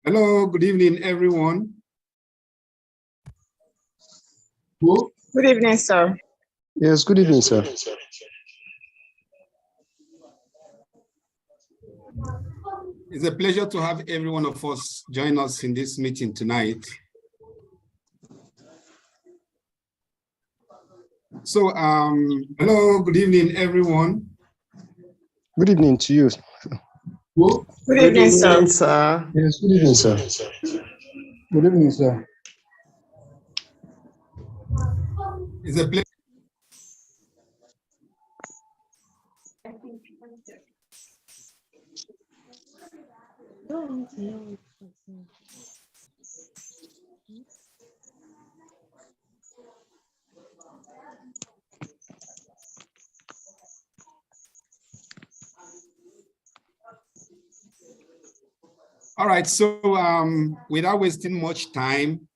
Hello, good evening, everyone. Good evening, sir. Yes, good evening, sir. It's a pleasure to have every one of us join us in this meeting tonight. So, hello, good evening, everyone. Good evening to you. Good evening, sir. Yes, good evening, sir. Good evening, sir. It's a pleasure. All right, so without wasting much time,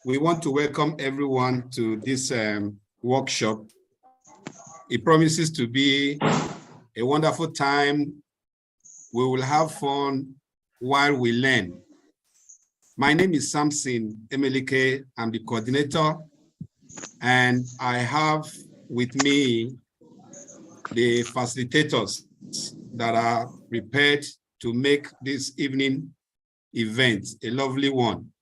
we want to welcome everyone to this workshop. It promises to be a wonderful time. We will have fun while we learn. My name is Samson Emelike. I'm the coordinator, and I have with me the facilitators that are prepared to make this evening event a lovely one.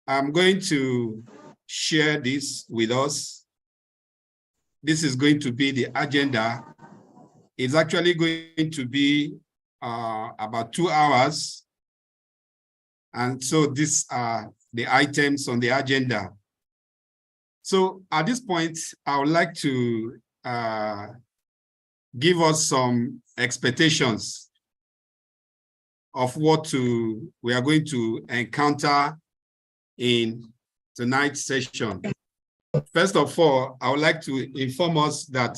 I'm going to share this with us. This is going to be the agenda. It's actually going to be about 2 hours. And so these are the items on the agenda. So at this point, I would like to give us some expectations of what we are going to encounter in tonight's session. First of all, I would like to inform us that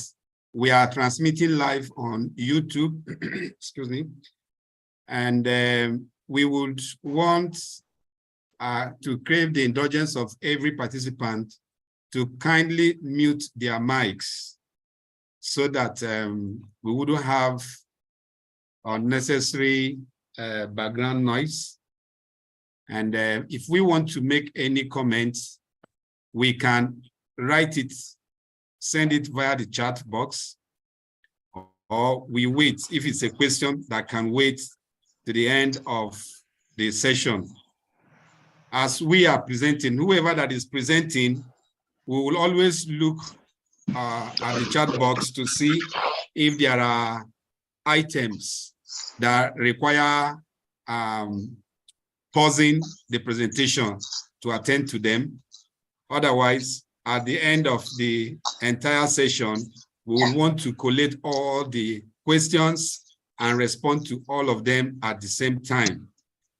we are transmitting live on YouTube, excuse me, and we would want to crave the indulgence of every participant to kindly mute their mics so that we wouldn't have unnecessary background noise. And if we want to make any comments, we can write it, send it via the chat box, or we wait if it's a question that can wait to the end of the session. As we are presenting, whoever that is presenting, we will always look at the chat box to see if there are items that require pausing the presentation to attend to them. Otherwise, at the end of the entire session, we will want to collate all the questions and respond to all of them at the same time.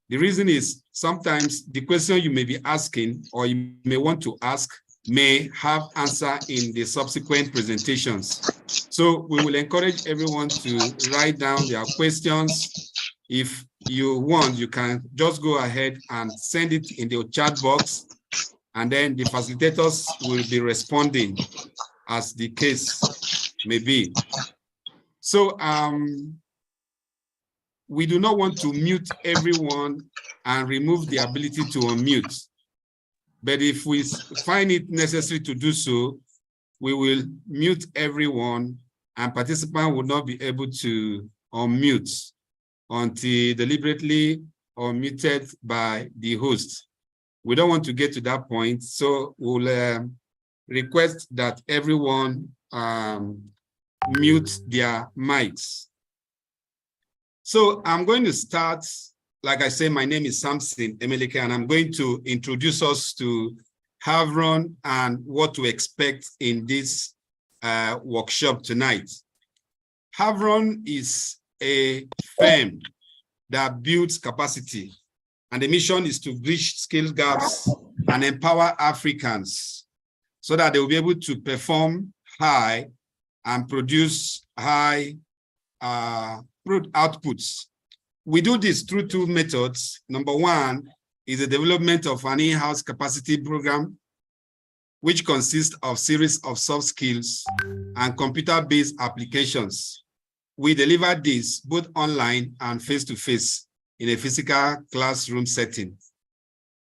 The reason is sometimes the question you may be asking or you may want to ask may have answer in the subsequent presentations. So we will encourage everyone to write down their questions. If you want, you can just go ahead and send it in the chat box, and then the facilitators will be responding as the case may be. So we do not want to mute everyone and remove the ability to unmute. But if we find it necessary to do so, we will mute everyone and participants will not be able to unmute until deliberately unmuted by the host. We don't want to get to that point, so we'll request that everyone mute their mics. So I'm going to start. Like I say, my name is Samson Emelike, and I'm going to introduce us to Havron and what to expect in this workshop tonight. Havron is a firm that builds capacity, and the mission is to bridge skill gaps and empower Africans so that they will be able to perform high and produce high outputs. We do this through two methods. Number one is the development of an in-house capacity program, which consists of series of soft skills and computer-based applications. We deliver this both online and face-to-face in a physical classroom setting.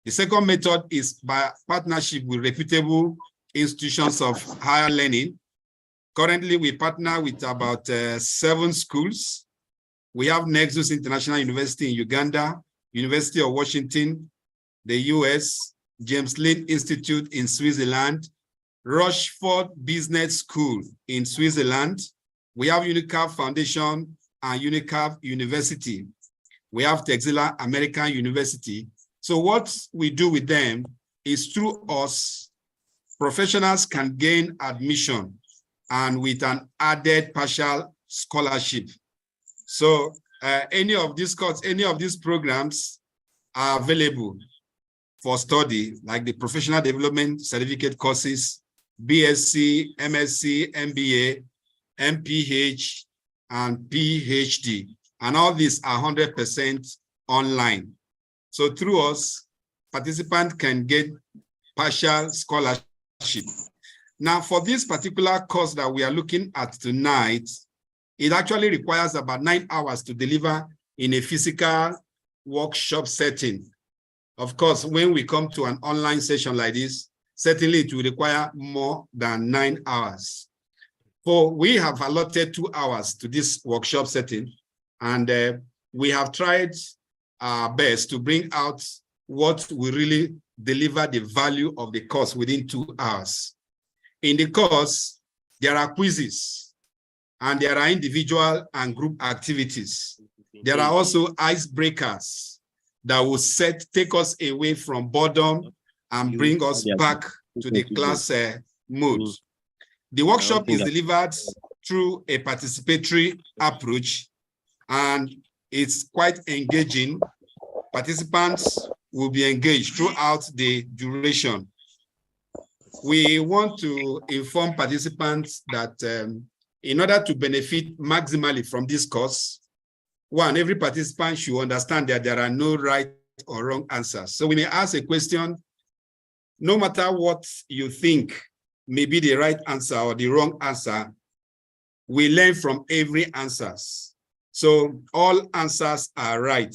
The second method is by partnership with reputable institutions of higher learning. Currently, we partner with about 7 schools. We have Nexus International University in Uganda, University of Washington, the US, James Lind Institute in Switzerland, Rochefort Business School in Switzerland. We have UNICAF Foundation and UNICAF University. We have Texila American University. So what we do with them is through us, professionals can gain admission and with an added partial scholarship. So any of these courses, any of these programs are available for study, like the professional development certificate courses, BSc, MSc, MBA, MPH, and PhD. And all these are 100% online. So through us, participants can get partial scholarship. Now, for this particular course that we are looking at tonight, it actually requires about 9 hours to deliver in a physical workshop setting. Of course, when we come to an online session like this, certainly it will require more than 9 hours. So we have allotted 2 hours to this workshop setting, and we have tried our best to bring out what will really deliver the value of the course within 2 hours. In the course, there are quizzes, and there are individual and group activities. There are also icebreakers that will take us away from boredom and bring us back to the class mode. The workshop is delivered through a participatory approach, and it's quite engaging. Participants will be engaged throughout the duration. We want to inform participants that in order to benefit maximally from this course, one, every participant should understand that there are no right or wrong answers. So we may ask a question, no matter what you think may be the right answer or the wrong answer, we learn from every answer. So all answers are right.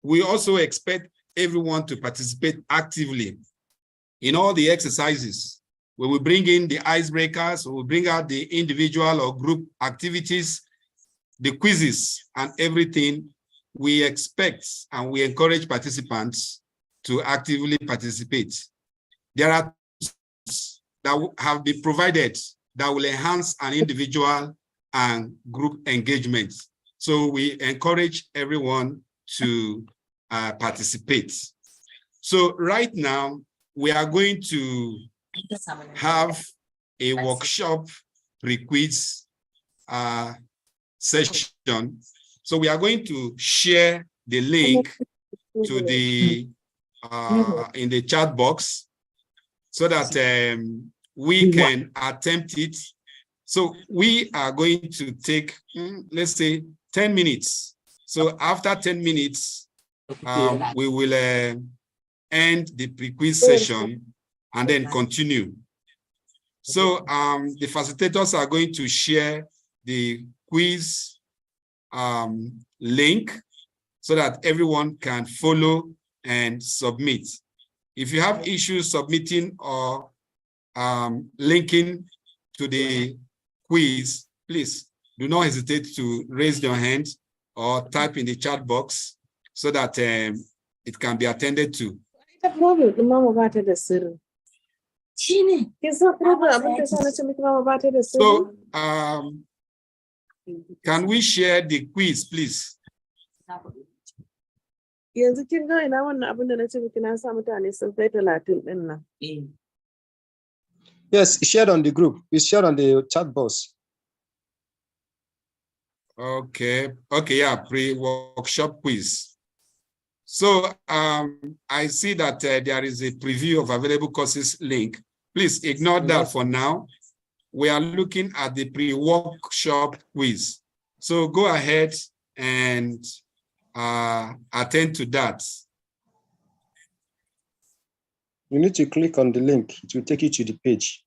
We also expect everyone to participate actively in all the exercises. We will bring in the icebreakers, we will bring out the individual or group activities, the quizzes, and everything. We expect and we encourage participants to actively participate. There are tools that have been provided that will enhance an individual and group engagement. So we encourage everyone to participate. So right now, we are going to have a workshop pre-quiz session. So we are going to share the link to the in the chat box so that we can attempt it. So we are going to take, let's say, 10 minutes. So after 10 minutes, we will end the pre-quiz session and then continue. So the facilitators are going to share the quiz link so that everyone can follow and submit. If you have issues submitting or linking to the quiz, please do not hesitate to raise your hand or type in the chat box so that it can be attended to. So, can we share the quiz, please? Yanzu kin ga ina wannan abin da nace miki na sa mutane sun kai 30 din nan. Yes, it's shared on the group. It's shared on the chat box. Okay, yeah, pre-workshop quiz. So I see that there is a preview of available courses link. Please ignore that for now. We are looking at the pre-workshop quiz. So go ahead and attend to that. You need to click on the link. It will take you to the page.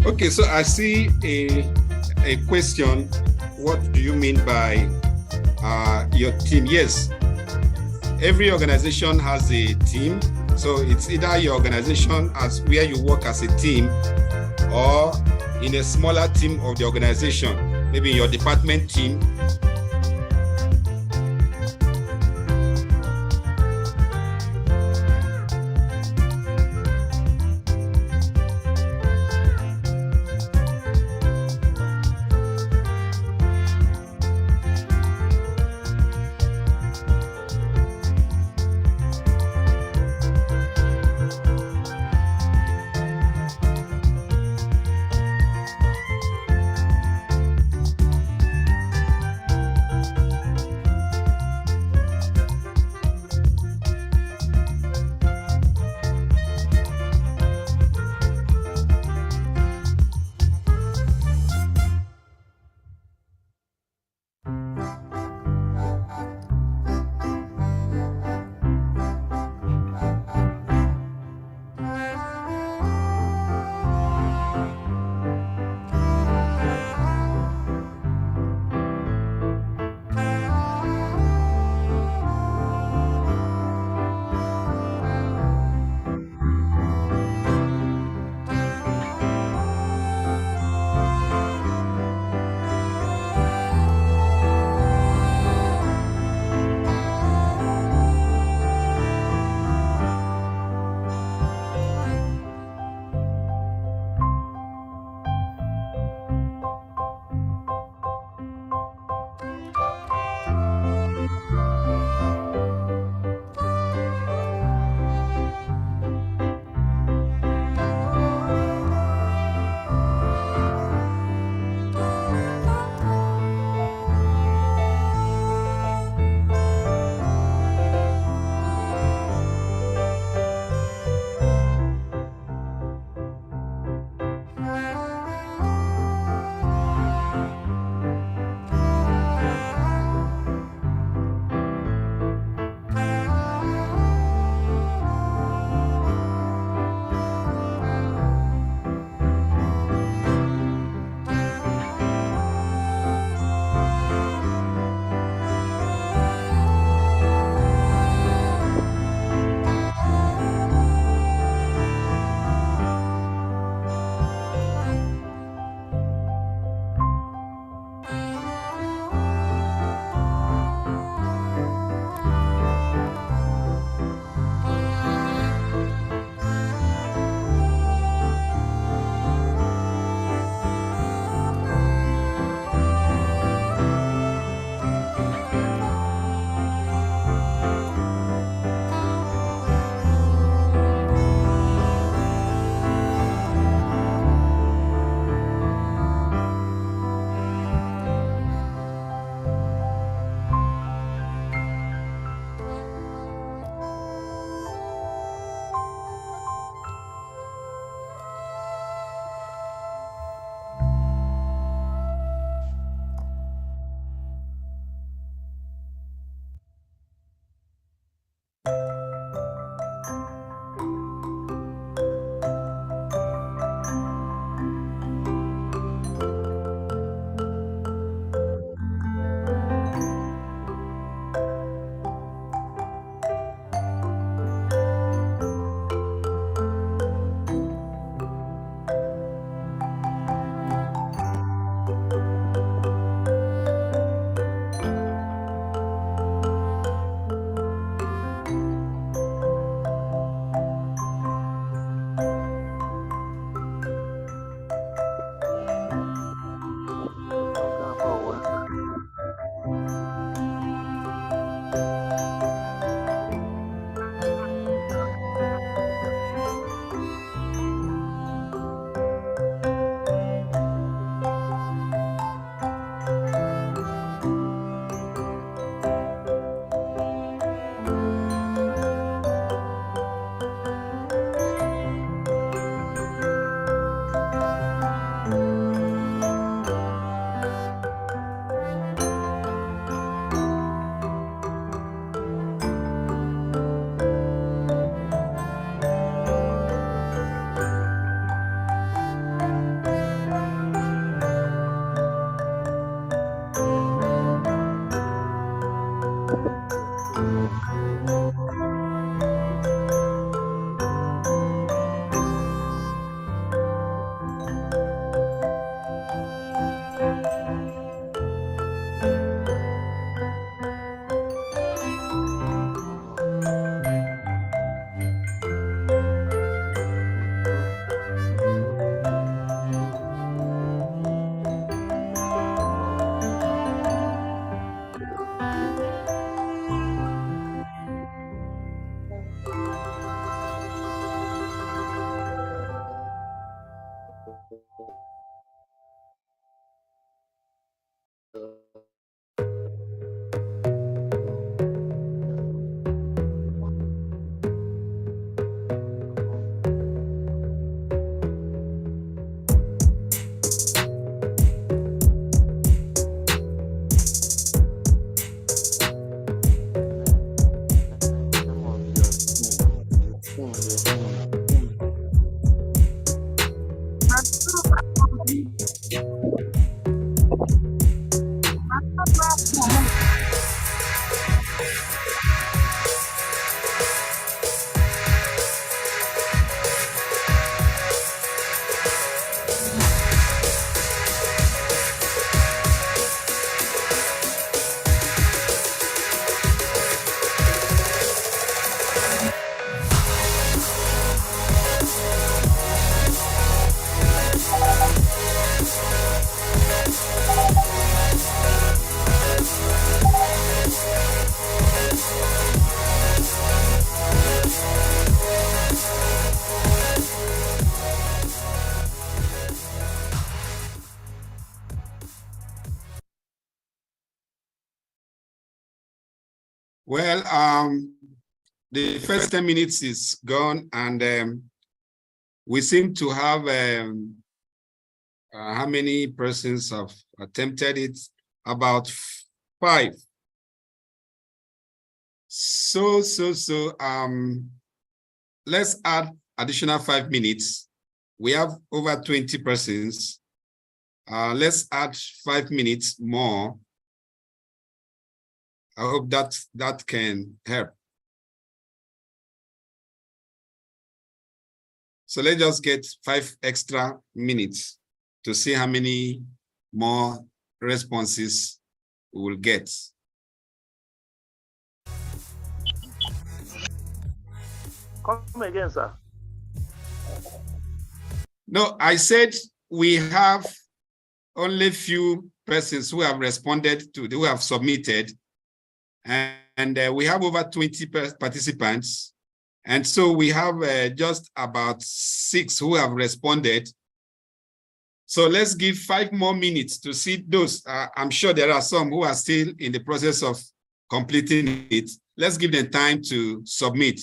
Okay, so I see a question. What do you mean by your team? Yes, every organization has a team. So it's either your organization as where you work as a team or in a smaller team of the organization, maybe your department team. Well, the first 10 minutes is gone, and we seem to have how many persons have attempted it? About 5. So, let's add additional 5 minutes. We have over 20 persons. Let's add 5 minutes more. I hope that can help. So let's just get 5 extra minutes to see how many more responses we will get. Come again, sir. No, I said we have only few persons who have responded to, who have submitted, and we have over 20 participants. And so we have just about 6 who have responded. So let's give 5 more minutes to see those. I'm sure there are some who are still in the process of completing it. Let's give them time to submit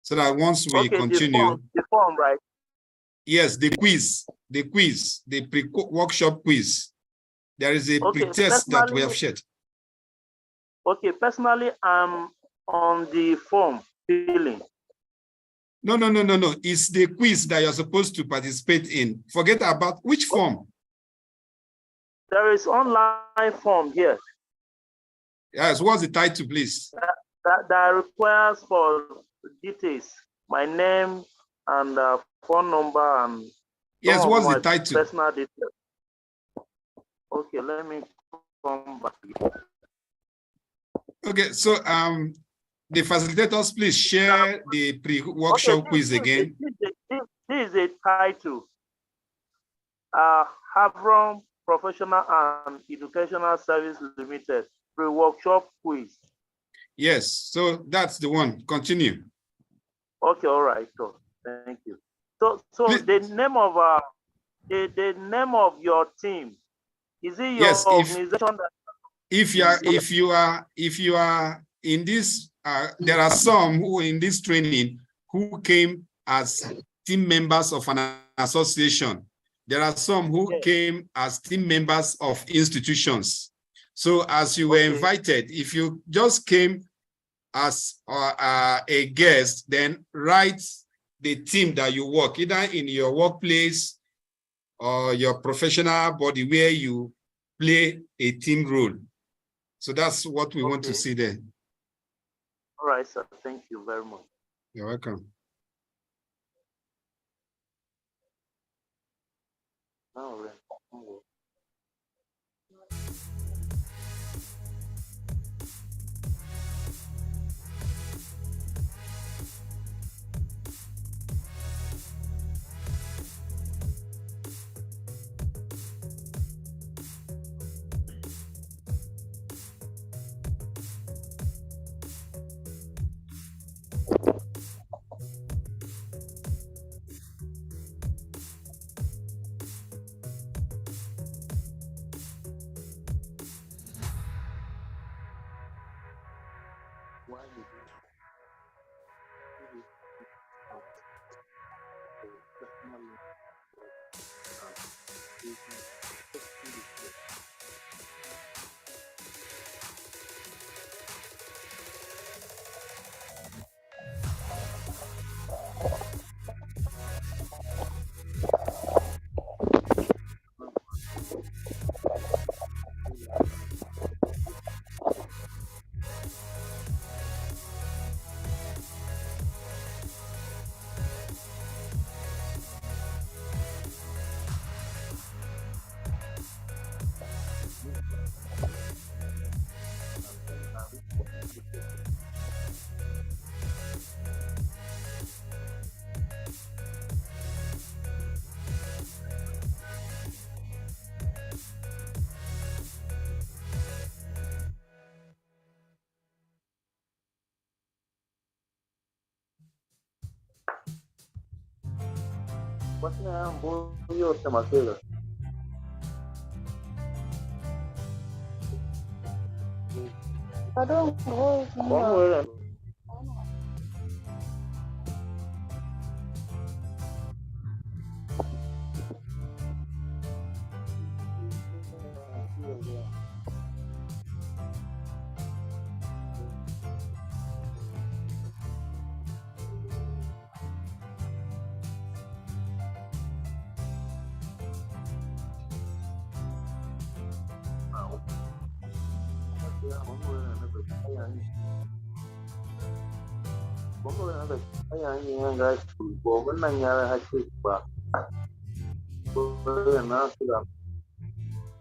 so that once we continue. The form, right? Yes, the quiz, the pre-workshop quiz. There is a pre-test that we have shared. Okay, personally, I'm on the form filling. No. It's the quiz that you're supposed to participate in. Forget about which form. There is online form here. Yes, what's the title, please? That requires for details, my name and phone number and yes, what's the title? Personal details. Okay, let me come back. Okay, so the facilitators, please share the pre-workshop quiz again. This is a title. Havron Professional and Educational Service Limited pre-workshop quiz. Yes, so that's the one. Continue. Okay, all right. So thank you. So please. The name of your team, is it your organization? If you are in this, there are some who in this training who came as team members of an association. There are some who came as team members of institutions. So as you were invited, if you just came as a guest, then write the team that you work, either in your workplace or your professional body where you play a team role. So that's what we want to see there. All right, sir. Thank you very much. You're welcome. All right. I don't go. One way and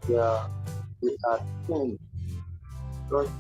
yeah, they are things. Don't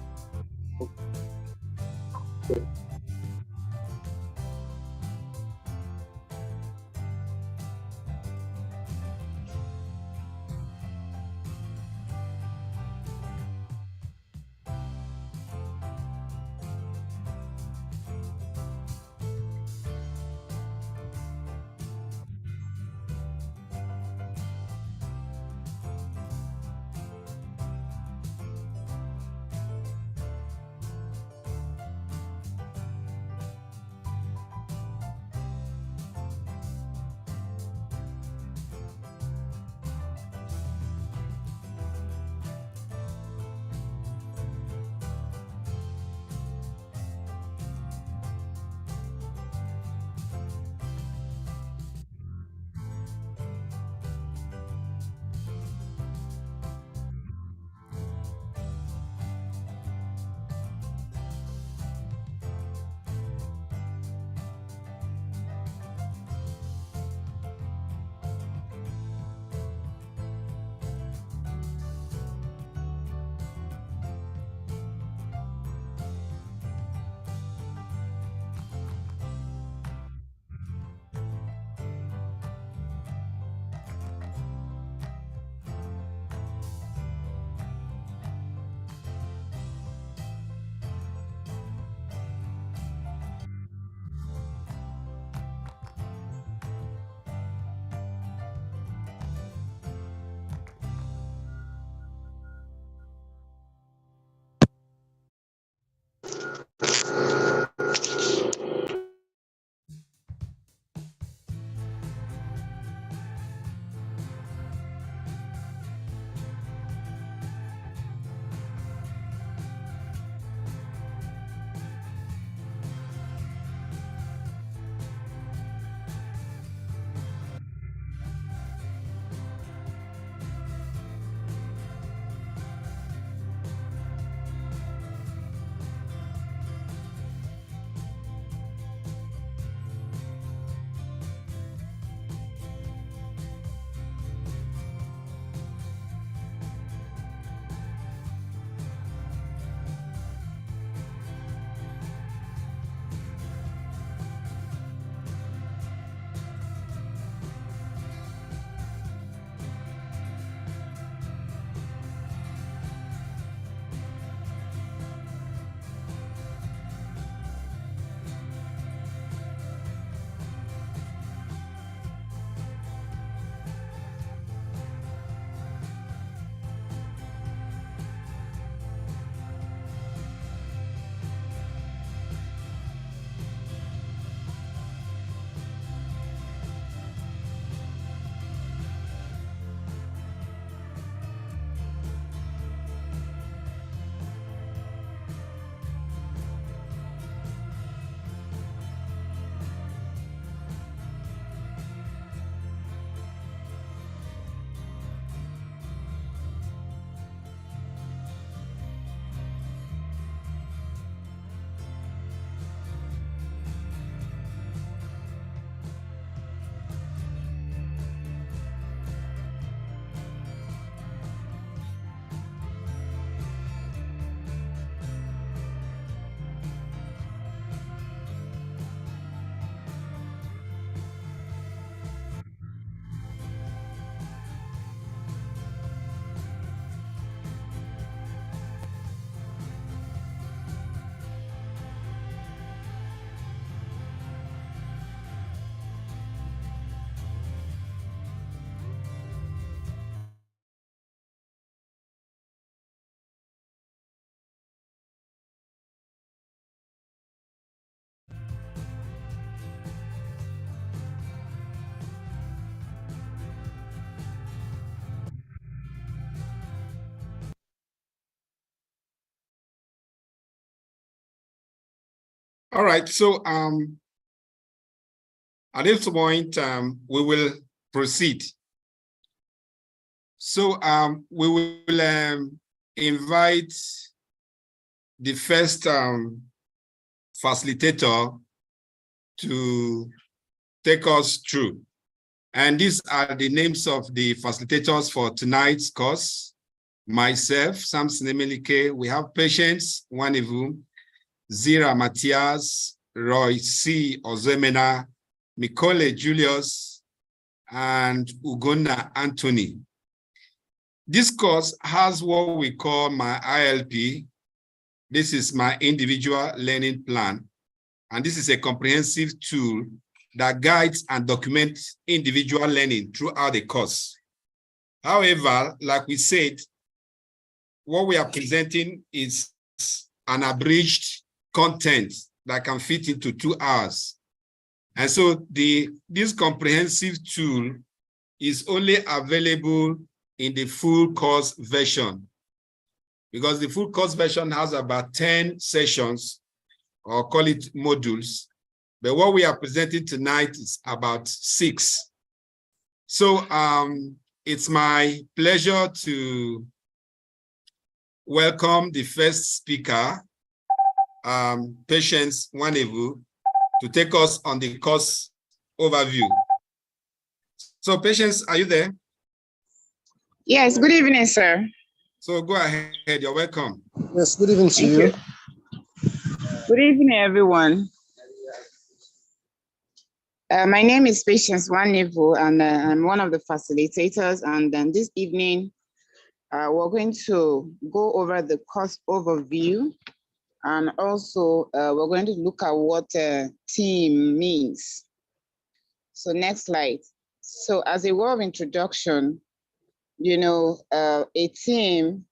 All right, so at this point, we will proceed. So we will invite the first facilitator to take us through. And these are the names of the facilitators for tonight's course. Myself, Samson Emelike, we have Patience Nwanevu, Zira Matthias, Roy C. Ozemena, Mikole Julius, and Ugonna Anthony. This course has what we call my ILP. This is my individual learning plan. And this is a comprehensive tool that guides and documents individual learning throughout the course. However, like we said, what we are presenting is an abridged content that can fit into 2 hours. And so this comprehensive tool is only available in the full course version, because the full course version has about 10 sessions, or call it modules. But what we are presenting tonight is about 6. So it's my pleasure to welcome the first speaker, Patience Nwanevu, to take us on the course overview. So Patience, are you there? Yes, good evening, sir. So go ahead, you're welcome. Yes, good evening to Thank you. you. Good evening, everyone. My name is Patience Nwanevu, and I'm one of the facilitators. And then this evening, we're going to go over the course overview, and also we're going to look at what team means. So next slide. So as a word of introduction, you know, a team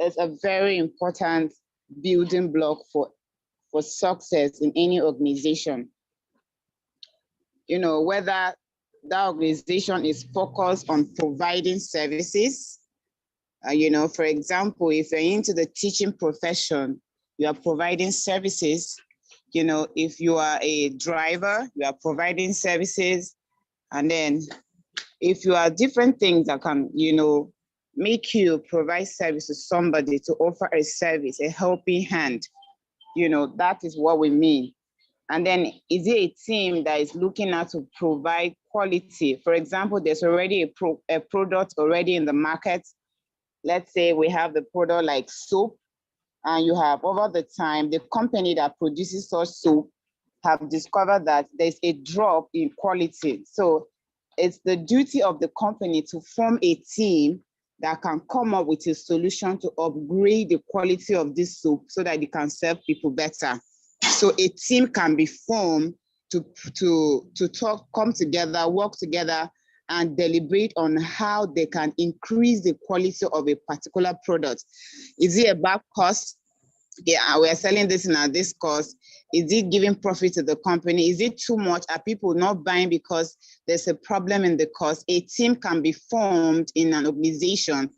is a very important building block for success in any organization. You know, whether that organization is focused on providing services, you know, for example, if you're into the teaching profession, you are providing services. You know, if you are a driver, you are providing services. And then if you are different things that can, you know, make you provide service to somebody, to offer a service, a helping hand, you know, that is what we mean. And then is it a team that is looking at to provide quality? For example, there's already a product already in the market. Let's say we have the product like soap, and you have over the time, the company that produces such soap have discovered that there's a drop in quality. So it's the duty of the company to form a team that can come up with a solution to upgrade the quality of this soap so that it can serve people better. So a team can be formed to talk, come together, work together, and deliberate on how they can increase the quality of a particular product. Is it about cost? Yeah, we are selling this in this cost. Is it giving profit to the company? Is it too much? Are people not buying because there's a problem in the cost? A team can be formed in an organization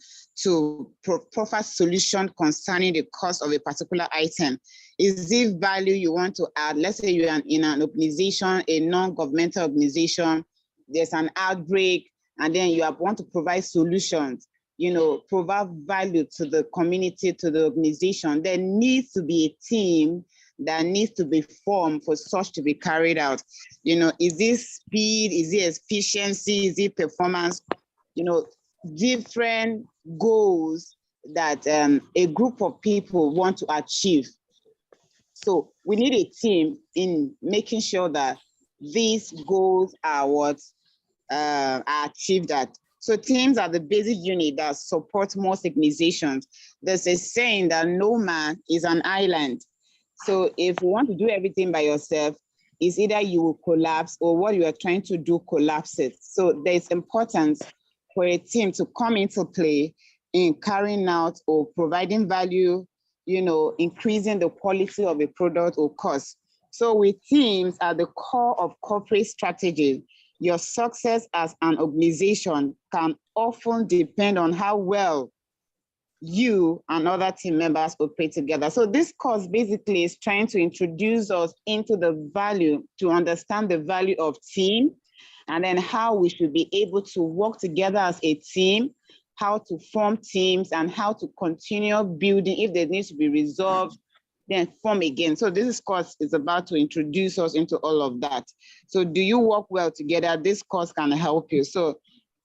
to provide solution concerning the cost of a particular item. Is it value you want to add? Let's say you're in an organization, a non-governmental organization, there's an outbreak, and then you want to provide solutions, you know, provide value to the community, to the organization. There needs to be a team that needs to be formed for such to be carried out. You know, is this speed? Is it efficiency? Is it performance? You know, different goals that a group of people want to achieve. So we need a team in making sure that these goals are are achieved at. So teams are the basic unit that support most organizations. There's a saying that no man is an island. So if you want to do everything by yourself, it's either you will collapse or what you are trying to do collapses. So there's importance for a team to come into play in carrying out or providing value, you know, increasing the quality of a product or cost. So with teams at the core of corporate strategy, your success as an organization can often depend on how well you and other team members operate together. So this course basically is trying to introduce us into the value, to understand the value of team, and then how we should be able to work together as a team, how to form teams, and how to continue building. If there needs to be resolved, then form again. So this course is about to introduce us into all of that. So do you work well together? This course can help you. So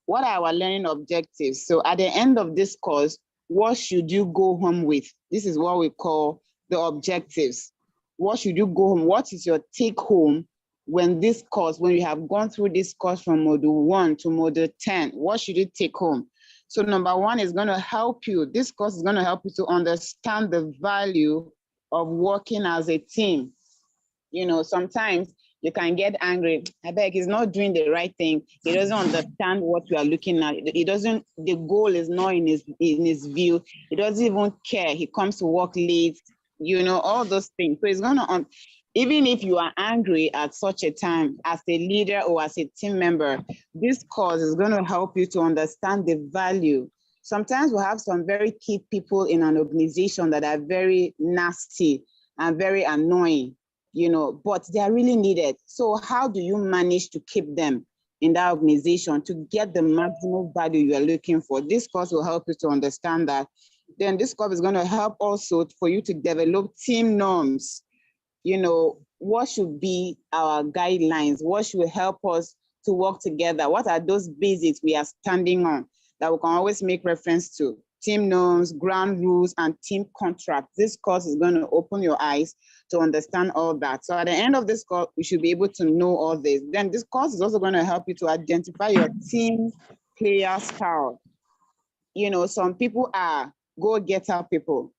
what are our learning objectives? So at the end of this course, what should you go home with? This is what we call the objectives. What should you go home? What is your take home when this course, when you have gone through this course from module 1 to module 10, what should you take home? So number 1 is going to help you. This course is going to help you to understand the value of working as a team. You know, sometimes you can get angry. I beg, he's not doing the right thing. He doesn't understand what you are looking at. He doesn't, the goal is not in his view. He doesn't even care. He comes to work late, you know, all those things. So it's gonna, even if you are angry at such a time as a leader or as a team member, this course is going to help you to understand the value. Sometimes we have some very key people in an organization that are very nasty and very annoying, you know, but they are really needed. So how do you manage to keep them in that organization to get the maximum value you are looking for? This course will help you to understand that. Then this course is going to help also for you to develop team norms. You know, what should be our guidelines? What should help us to work together? What are those basics we are standing on that we can always make reference to? Team norms, ground rules, and team contracts. This course is going to open your eyes to understand all that. So at the end of this course, we should be able to know all this. Then this course is also going to help you to identify your team player style. You know, some people are go-getter people.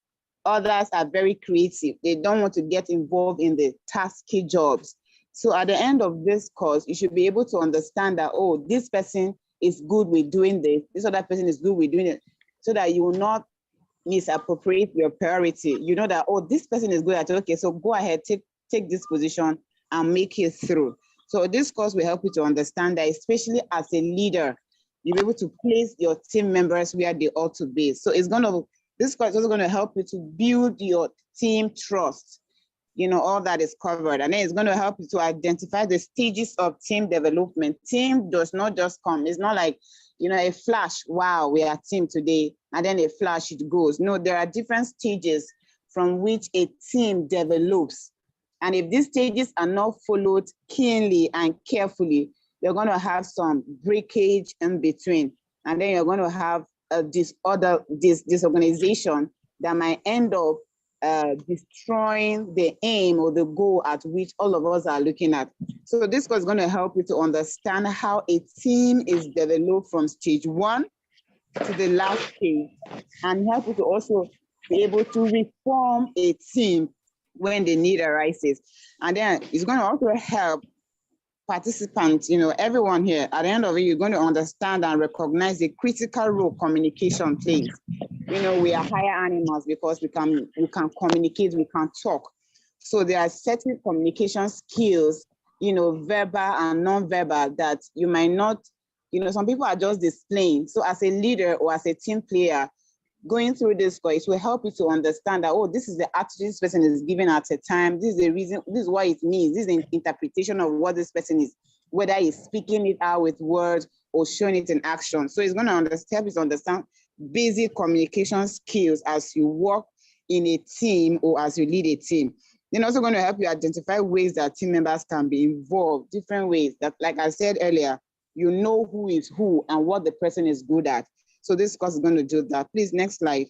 Others are very creative. They don't want to get involved in the tasky jobs. So at the end of this course, you should be able to understand that, oh, this person is good with doing this other person is good with doing it, so that you will not misappropriate your priority. You know that, oh, this person is good at it. Okay, so go ahead, take this position and make it through. So this course will help you to understand that, especially as a leader, you'll be able to place your team members where they ought to be. So this course is also going to help you to build your team trust. You know, all that is covered. And then it's going to help you to identify the stages of team development. Team does not just come. It's not like, you know, a flash, wow, we are team today, and then a flash, it goes. No, there are different stages from which a team develops. And if these stages are not followed keenly and carefully, you're going to have some breakage in between. And then you're going to have disorganization that might end up destroying the aim or the goal at which all of us are looking at. So this course is going to help you to understand how a team is developed from stage 1 to the last stage, and help you to also be able to reform a team when the need arises. And then it's going to also help participants, you know, everyone here, at the end of it, you're going to understand and recognize the critical role communication plays. You know, we are higher animals because we can communicate, we can talk. So there are certain communication skills, you know, verbal and non-verbal, that you might not, you know, some people are just displaying. So as a leader or as a team player, going through this course will help you to understand that, oh, this is the attitude this person is giving at a time. This is the reason, this is what it means. This is the interpretation of what this person is, whether he's speaking it out with words or showing it in action. So it's going to help you to understand basic communication skills as you work in a team or as you lead a team. Then also going to help you identify ways that team members can be involved, different ways that, like I said earlier, you know who is who and what the person is good at. So this course is going to do that. Please, next slide.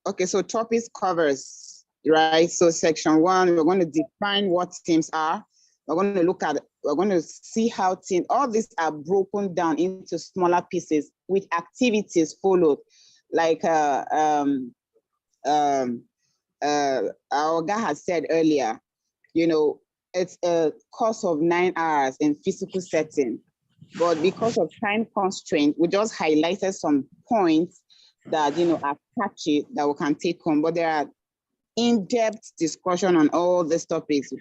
Okay, so topics covers, right? So section 1, we're going to define what teams are. We're going to see how teams, all these are broken down into smaller pieces with activities followed. Like our guy has said earlier, you know, it's a course of 9 hours in physical setting, but because of time constraint, we just highlighted some points that, you know, are catchy that we can take home, but there are in-depth discussion on all these topics.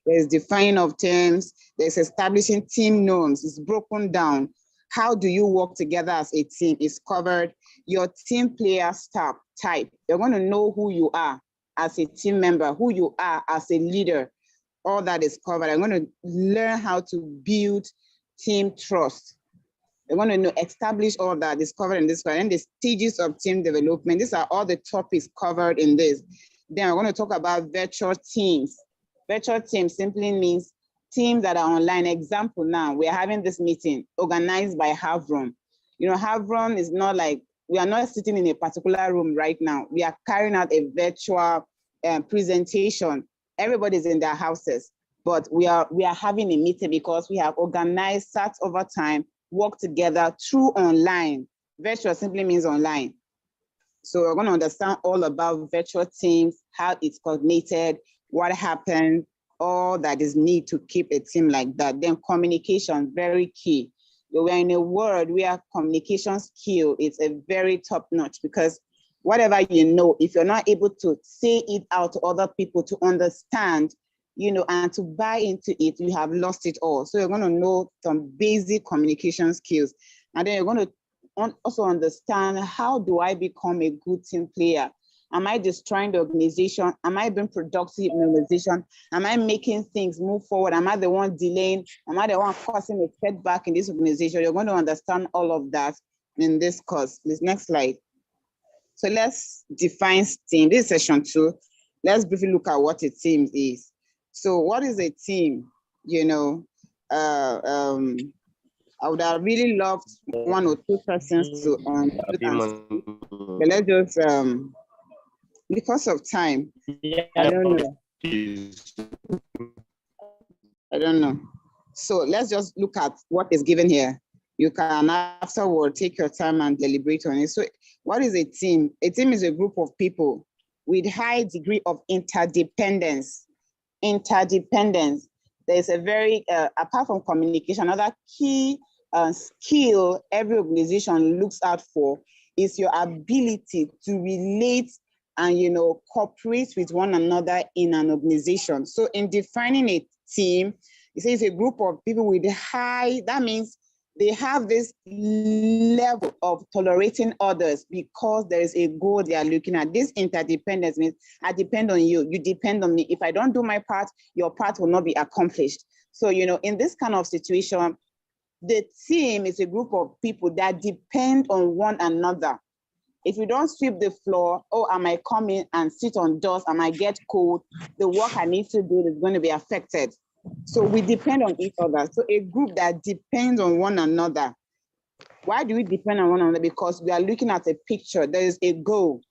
There's defining of terms, there's establishing team norms, it's broken down, How do you work together as a team is covered. Your team player staff type. You're going to know who you are as a team member, who you are as a leader. All that is covered. I'm going to learn how to build team trust. We're going to know, establish all that is covered in this one. And the stages of team development. These are all the topics covered in this. Then we're going to talk about virtual teams. Virtual teams simply means teams that are online. Example now, we're having this meeting organized by Havron. You know, Havron is not like, we are not sitting in a particular room right now. We are carrying out a virtual presentation. Everybody's in their houses, but we are having a meeting because we have organized, sat over time, worked together through online. Virtual simply means online. So we're going to understand all about virtual teams, how it's coordinated, what happens, all that is needed to keep a team like that. Then communication, very key. We're in a world where communication skill is a very top notch, because whatever you know, if you're not able to say it out to other people to understand, you know, and to buy into it, you have lost it all. So you're going to know some basic communication skills. And then you're going to also understand, how do I become a good team player? Am I destroying the organization? Am I being productive in the organization? Am I making things move forward? Am I the one delaying? Am I the one causing a setback in this organization? You're going to understand all of that in this course. This next slide. So let's define team. This is session 2. Let's briefly look at what a team is. So what is a team? You know, I would have really loved 1 or 2 persons to but let's just because of time, I don't know. So let's just look at what is given here. You can afterward take your time and deliberate on it. So what is a team? A team is a group of people with high degree of interdependence. Interdependence. There's a very, apart from communication, another key skill every organization looks out for is your ability to relate and, you know, cooperate with one another in an organization. So in defining a team, it says a group of people with high, that means they have this level of tolerating others because there is a goal they are looking at. This interdependence means I depend on you, you depend on me. If I don't do my part, your part will not be accomplished. So, you know, in this kind of situation, the team is a group of people that depend on one another. If you don't sweep the floor, oh, I might come in and sit on dust, I might get cold, the work I need to do is going to be affected. So we depend on each other. So a group that depends on one another. Why do we depend on one another? Because we are looking at a picture. There is a goal.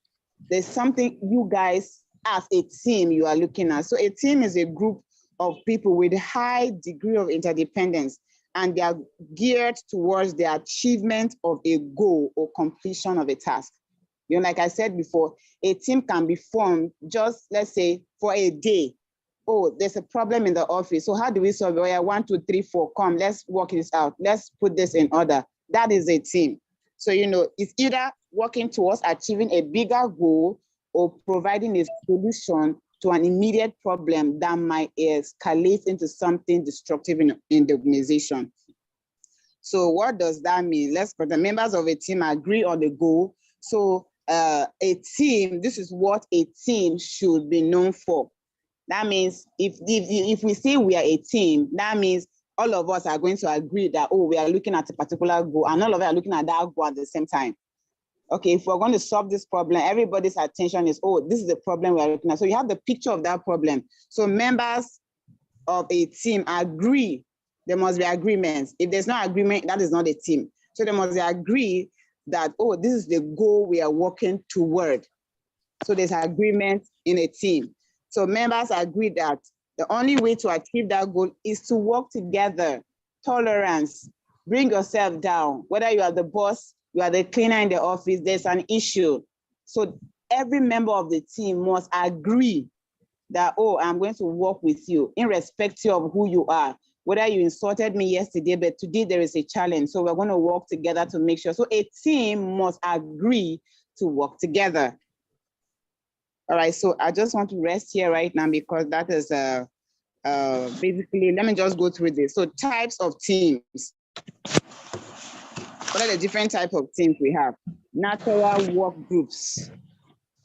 There's something you guys as a team you are looking at. So a team is a group of people with a high degree of interdependence, and they are geared towards the achievement of a goal or completion of a task. You know, like I said before, a team can be formed just, let's say, for a day. Oh, there's a problem in the office. So how do we solve it? Oh, yeah, 1, 2, 3, 4, come, let's work this out. Let's put this in order. That is a team. So, you know, it's either working towards achieving a bigger goal or providing a solution to an immediate problem that might escalate into something destructive in the organization. So what does that mean? Let's put the members of a team agree on the goal. So a team, this is what a team should be known for. That means if we say we are a team, that means all of us are going to agree that, oh, we are looking at a particular goal and all of us are looking at that goal at the same time. Okay, if we're going to solve this problem, everybody's attention is, oh, this is the problem we are looking at. So you have the picture of that problem. So members of a team agree. There must be agreements. If there's no agreement, that is not a team. So they must agree that, oh, this is the goal we are working toward. So there's agreement in a team. So members agree that the only way to achieve that goal is to work together. Tolerance, bring yourself down. Whether you are the boss, you are the cleaner in the office, there's an issue. So every member of the team must agree that, oh, I'm going to work with you, irrespective of who you are. Whether you insulted me yesterday, but today there is a challenge. So we're going to work together to make sure. So a team must agree to work together. All right, so I just want to rest here right now because that is basically, let me just go through this. So types of teams. what are the different type of teams we have? Natural work groups.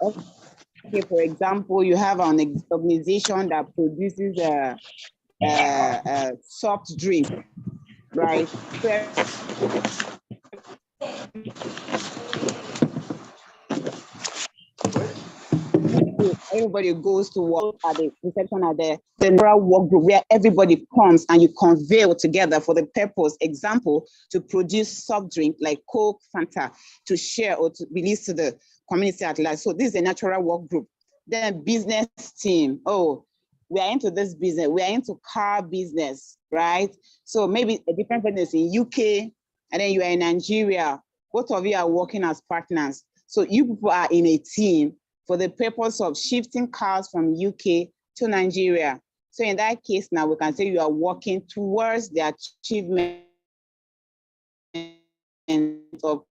Okay, for example, you have an organization that produces a soft drink, right? Everybody goes to work at the reception at the general work group where everybody comes and you conveal together for the purpose, example, to produce soft drink like Coke, Fanta, to share or to release to the community at large. So this is a natural work group. Then business team. Oh, we are into this business. We are into car business, right? So maybe a different business in UK and then you are in Nigeria. Both of you are working as partners. So you people are in a team for the purpose of shifting cars from UK to Nigeria. So in that case, now we can say you are working towards the achievement of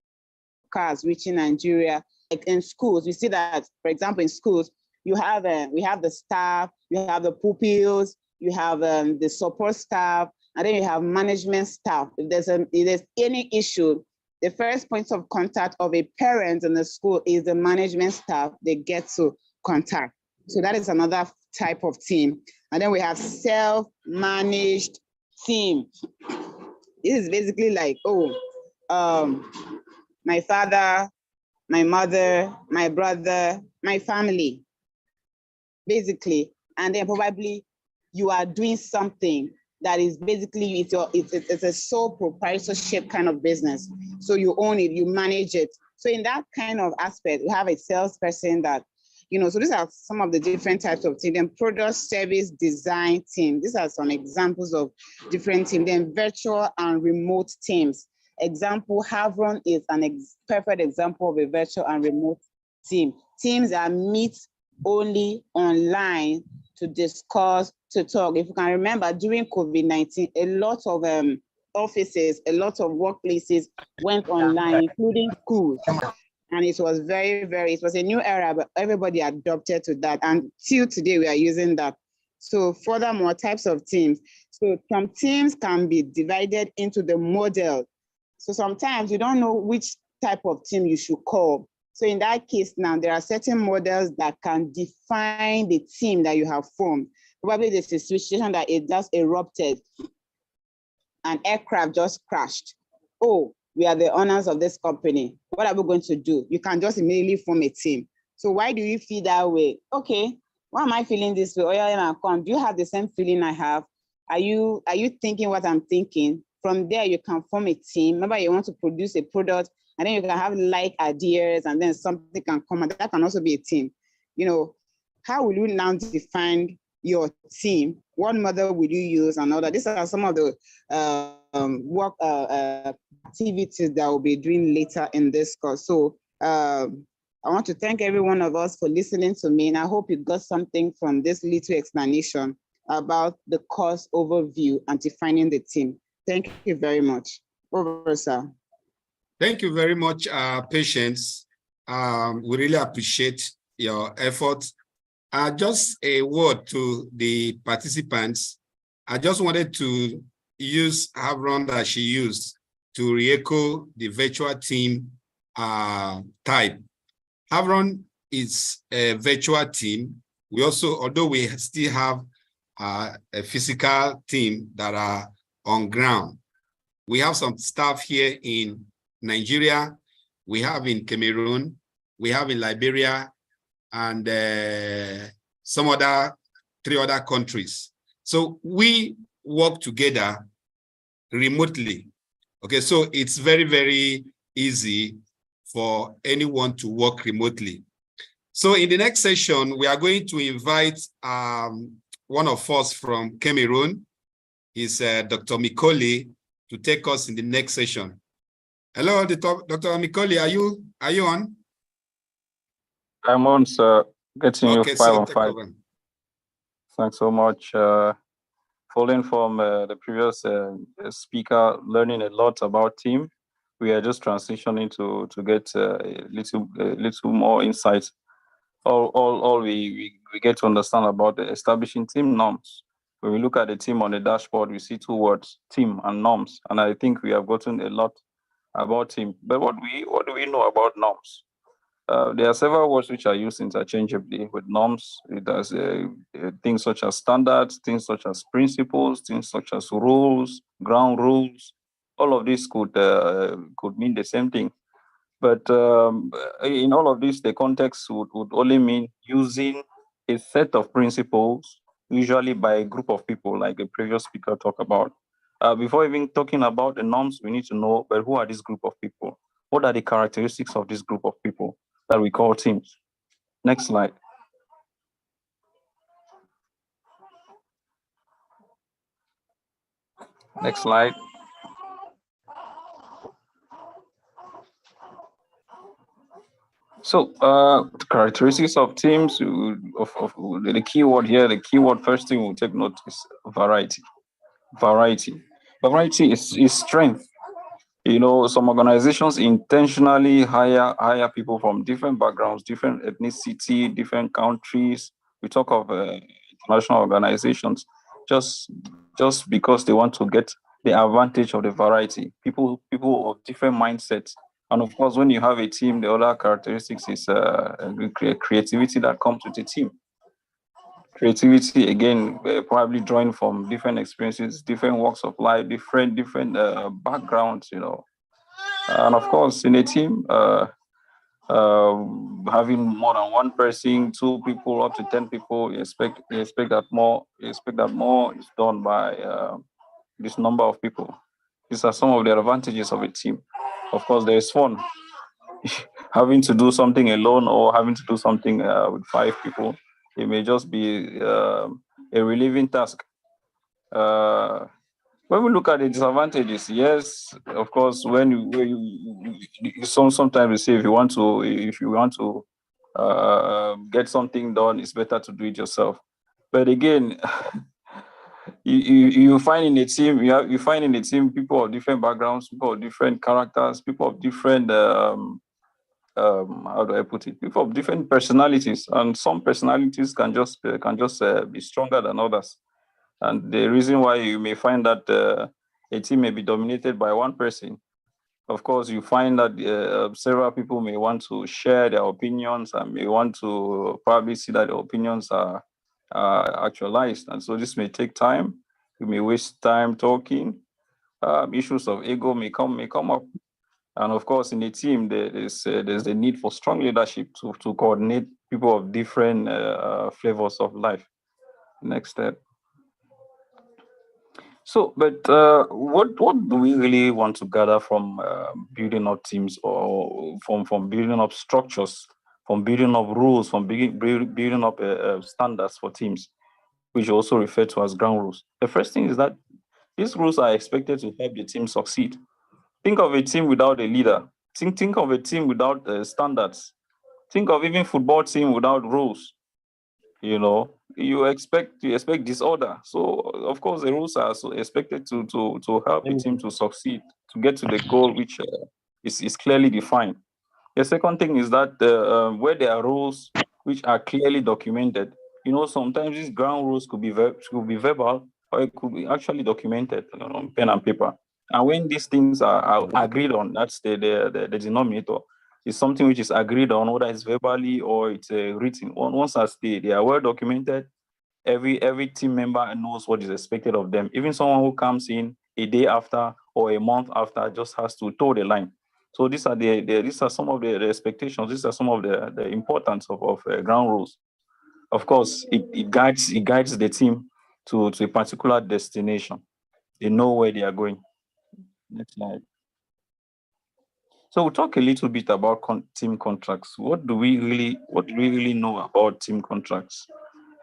cars reaching Nigeria. Like in schools, we see that, for example, in schools, we have the staff, you have the pupils, you have the support staff, and then you have management staff. If there's any issue, the first point of contact of a parent in the school is the management staff they get to contact. So that is another type of team. And then we have self-managed team. This is basically like, my father, my mother, my brother, my family, basically. And then probably you are doing something that is basically, it's a sole proprietorship kind of business. So you own it, you manage it. So in that kind of aspect, we have a salesperson that, so these are some of the different types of teams. Then product, service, design team. These are some examples of different teams. Then virtual and remote teams. Example, Havron is perfect example of a virtual and remote team. Teams that meet only online to discuss, to talk. If you can remember, during COVID-19, a lot of offices, a lot of workplaces went online, including schools. And it was it was a new era, but everybody adopted to that. And till today, we are using that. So furthermore, types of teams. So some teams can be divided into the model. So sometimes you don't know which type of team you should call. So in that case now, there are certain models that can define the team that you have formed. Probably there's a situation that it just erupted. An aircraft just crashed. Oh, we are the owners of this company. What are we going to do? You can just immediately form a team. So why do you feel that way? Okay, why am I feeling this way? Oh, yeah, come. Do you have the same feeling I have? Are you thinking what I'm thinking? From there, you can form a team. Remember, you want to produce a product, and then you can have like ideas, and then something can come, and that can also be a team. How will you now define your team? What model will you use and all that? These are some of the work activities that we'll be doing later in this course. So I want to thank every one of us for listening to me, and I hope you got something from this little explanation about the course overview and defining the team. Thank you very much. Over, sir. Thank you very much, Patience. We really appreciate your effort. Just a word to the participants. I just wanted to use Havron that she used to re-echo the virtual team type. Havron is a virtual team. We also, although we still have a physical team that are on ground. We have some staff here in Nigeria, we have in Cameroon, we have in Liberia, and some other 3 other countries. So we work together remotely. Okay, so it's very, very easy for anyone to work remotely. So in the next session, we are going to invite one of us from Cameroon. Is Dr. Mikoli, to take us in the next session. Hello, Dr. Mikoli, are you on? I'm on, sir. Getting you 5 on 5. Thanks so much. Following from the previous speaker, learning a lot about team. We are just transitioning to get a little more insight. All we get to understand about the establishing team norms. When we look at the team on the dashboard, we see 2 words, team and norms. And I think we have gotten a lot about team. But what do we know about norms? There are several words which are used interchangeably with norms. It has things such as standards, things such as principles, things such as rules, ground rules. All of this could mean the same thing. But in all of this, the context would only mean using a set of principles, usually by a group of people, like the previous speaker talked about. Before even talking about the norms, we need to know, but who are this group of people? What are the characteristics of this group of people that we call teams? Next slide. Next slide. So the characteristics of teams, of the keyword here, the keyword first thing we'll take note is variety. Variety is strength. You know, some organizations intentionally hire people from different backgrounds, different ethnicity, different countries. We talk of international organizations just because they want to get the advantage of the variety. People of different mindsets. And of course, when you have a team, the other characteristics is creativity that comes with the team. Creativity, again, probably drawing from different experiences, different walks of life, different backgrounds, you know. And of course, in a team, having more than one person, 2 people, up to 10 people, you expect that more is done by this number of people. These are some of the advantages of a team. Of course, there is fun. Having to do something alone or having to do something with 5 people, it may just be a relieving task. When we look at the disadvantages, yes, of course, when you sometimes we say if you want to get something done, it's better to do it yourself. But again, you find in a team, you find in a team people of different backgrounds, people of different characters, people of different how do I put it? People of different personalities, and some personalities can just be stronger than others. And the reason why you may find that a team may be dominated by one person, of course, you find that several people may want to share their opinions and may want to probably see that the opinions are actualized. And so this may take time. You may waste time talking. Issues of ego may come up. And of course, in a team, there's the need for strong leadership to coordinate people of different flavors of life. Next step. So, but what do we really want to gather from building up teams, or from building up structures, from building up rules, from building up standards for teams, which also referred to as ground rules? The first thing is that these rules are expected to help the team succeed. Think of a team without a leader. Think of a team without standards. Think of even football team without rules. You know, you expect disorder. So of course the rules are so expected to help the team to succeed, to get to the goal, which is clearly defined. The second thing is that where there are rules which are clearly documented, you know, sometimes these ground rules could be verbal, or it could be actually documented on pen and paper. And when these things are agreed on, that's the denominator. It's something which is agreed on, whether it's verbally or it's written. Once they are well documented, every team member knows what is expected of them. Even someone who comes in a day after or a month after just has to toe the line. So these are some of the expectations. These are some of the importance of ground rules. Of course, it guides the team to a particular destination. They know where they are going. Next slide. So we'll talk a little bit about team contracts. What do we really know about team contracts?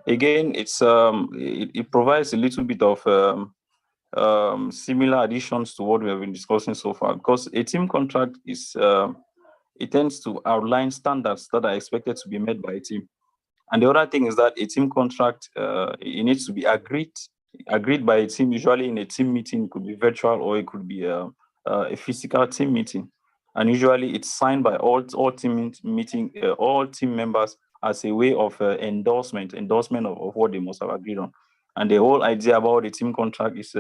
Again, it provides a little bit of similar additions to what we have been discussing so far, because a team contract is it tends to outline standards that are expected to be met by a team. And the other thing is that a team contract it needs to be agreed by a team. Usually in a team meeting, it could be virtual or it could be a physical team meeting. And usually it's signed by all team members as a way of endorsement of what they must have agreed on. And the whole idea about the team contract is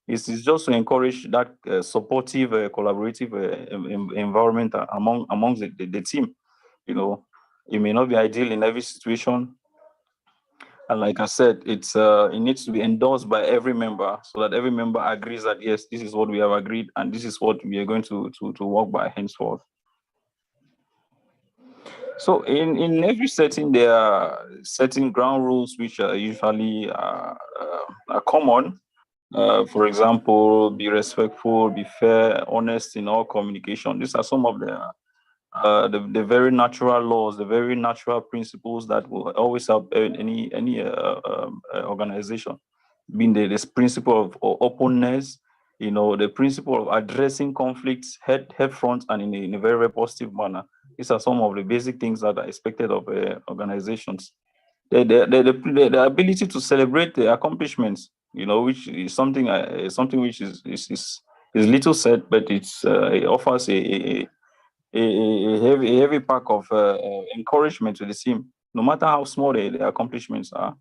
It's just to encourage that supportive, collaborative environment amongst the team. You know, it may not be ideal in every situation, and like I said, it needs to be endorsed by every member so that every member agrees that yes, this is what we have agreed, and this is what we are going to work by henceforth. So in every setting, there are certain ground rules which are usually are common. For example, be respectful, be fair, honest in all communication. These are some of the very natural laws, the very natural principles that will always help any organization. Being this principle of openness, you know, the principle of addressing conflicts head front and in a very, very positive manner. These are some of the basic things that are expected of organizations. The ability to celebrate the accomplishments, you know, which is something which is little said, but it offers a heavy pack of encouragement to the team, no matter how small the accomplishments are.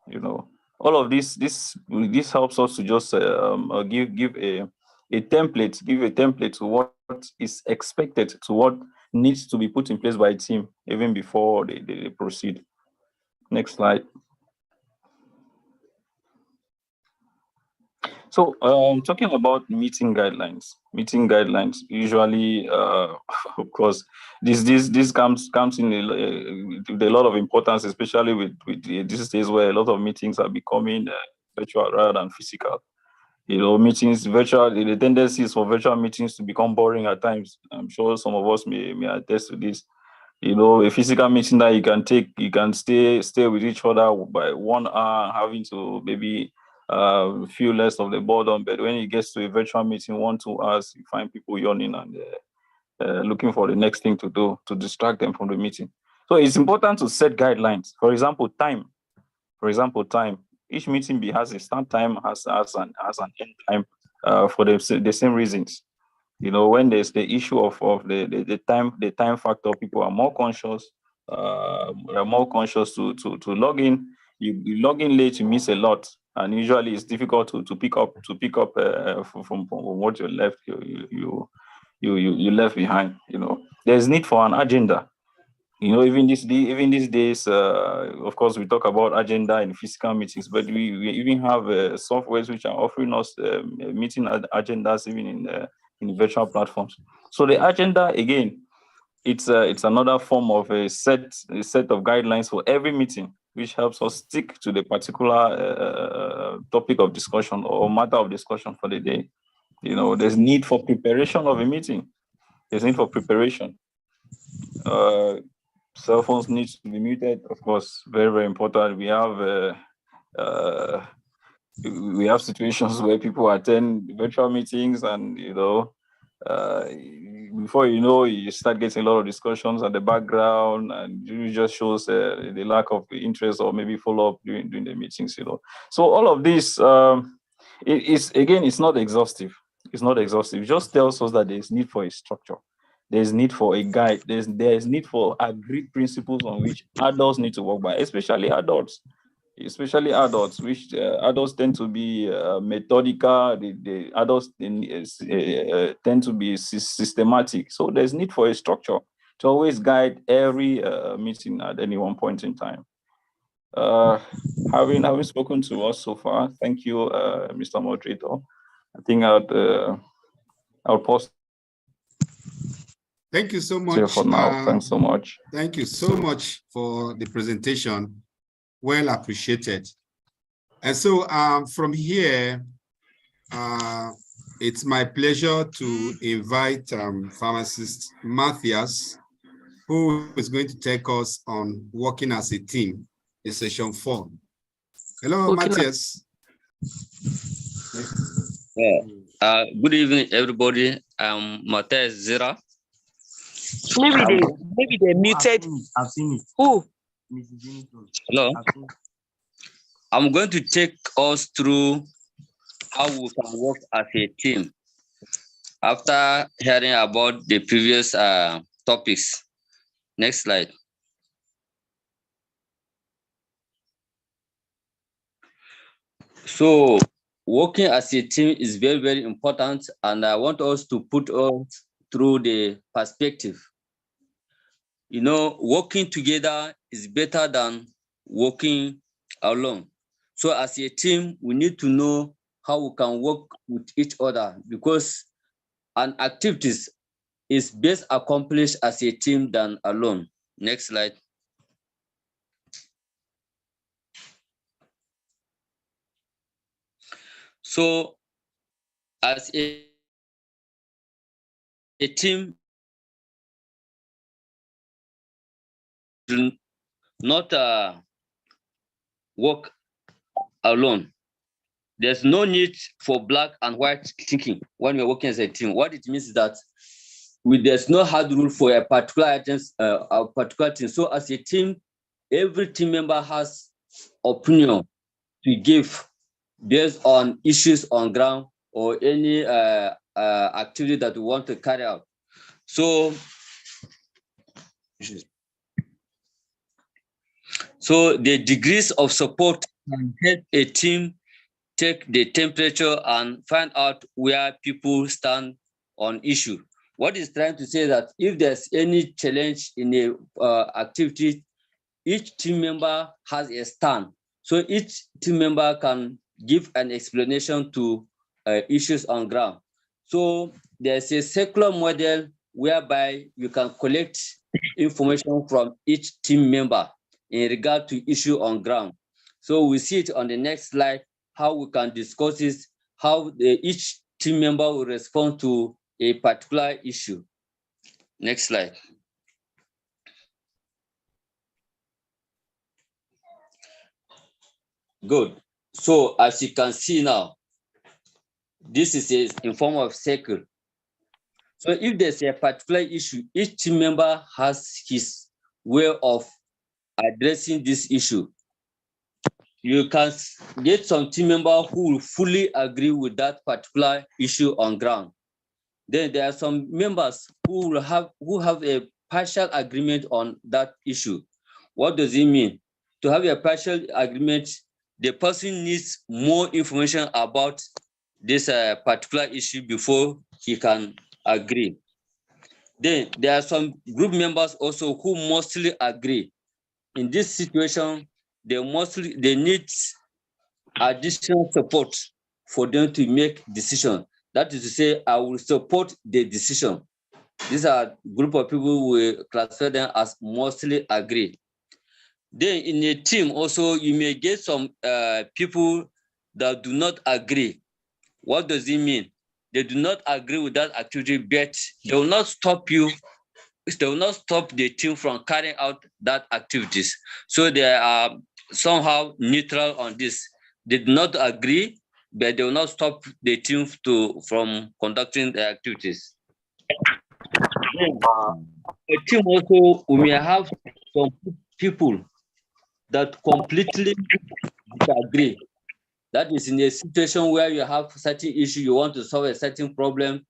You know, all of this helps us to just give a template to what is expected, to what needs to be put in place by a team even before they proceed. Next slide. So talking about meeting guidelines usually, of course, this comes in with a lot of importance, especially with these days where a lot of meetings are becoming virtual rather than physical. You know, meetings virtual, the tendency is for virtual meetings to become boring at times. I'm sure some of us may attest to this. You know, a physical meeting that you can stay with each other by 1 hour, having to maybe feel less of the boredom. But when it gets to a virtual meeting, 1-2 hours, you find people yawning and looking for the next thing to do to distract them from the meeting. So it's important to set guidelines. For example, time. Each meeting has a start time, has an end time for the same reasons. You know, when there's the issue of the time factor, people are more conscious. Are more conscious to log in. You log in late, you miss a lot, and usually it's difficult to pick up from what you left you left behind. You know, there's need for an agenda. You know, even these days, of course, we talk about agenda in physical meetings, but we even have softwares which are offering us meeting agendas even in virtual platforms. So the agenda, again, it's another form of a set of guidelines for every meeting, which helps us stick to the particular topic of discussion or matter of discussion for the day. You know, there's need for preparation of a meeting. There's need for preparation. Cell phones need to be muted, of course, very, very important. We have situations where people attend virtual meetings and, you know, before you know, you start getting a lot of discussions at the background, and it just shows the lack of interest or maybe follow-up during the meetings, you know. So all of this, it's not exhaustive. It's not exhaustive. It just tells us that there's need for a structure. There's need for a guide. There's need for agreed principles on which adults need to work by, especially adults, which adults tend to be methodical. The adults tend to be systematic. So there's need for a structure to always guide every meeting at any one point in time. Having spoken to us so far, thank you, Mr. Moderator. I think I'll pause. Thank you so much. For now, thanks so much. Thank you so much for the presentation. Well appreciated. And so from here, it's my pleasure to invite pharmacist Matthias, who is going to take us on working as a team in session 4. Hello, okay, Matthias. Good evening, everybody. I'm Matthias Zira. Maybe they muted. I've seen it. Who? Hello. I'm going to take us through how we can work as a team after hearing about the previous topics. Next slide. So working as a team is very, very important, and I want us to put us through the perspective. You know, working together is better than working alone. So as a team, we need to know how we can work with each other, because an activities is best accomplished as a team than alone. Next slide. So as a team, do not work alone. There's no need for black and white thinking when we're working as a team. What it means is that there's no hard rule for a particular team. So as a team, every team member has opinion to give based on issues on ground or any activity that we want to carry out. So the degrees of support can help a team take the temperature and find out where people stand on issue. What is trying to say that if there's any challenge in a activity, each team member has a stand. So each team member can give an explanation to issues on ground. So there's a circular model whereby you can collect information from each team member in regard to issue on ground. So we see it on the next slide, how we can discuss this, how each team member will respond to a particular issue. Next slide. Good. So as you can see now, this is in form of circle. So if there's a particular issue, each team member has his way of addressing this issue. You can get some team member who will fully agree with that particular issue on ground. Then there are some members who have a partial agreement on that issue. What does it mean? To have a partial agreement, the person needs more information about this particular issue before he can agree. Then there are some group members also who mostly agree. In this situation, they need additional support for them to make decision. That is to say, I will support the decision. These are a group of people who will classify them as mostly agree. Then in a team also, you may get some people that do not agree. What does it mean? They do not agree with that activity, but they will not stop you. They will not stop the team from carrying out that activities. So they are somehow neutral on this. They do not agree, but they will not stop the team from conducting the activities. A team also, we may have some people that completely disagree. That is in a situation where you have a certain issue, you want to solve a certain problem.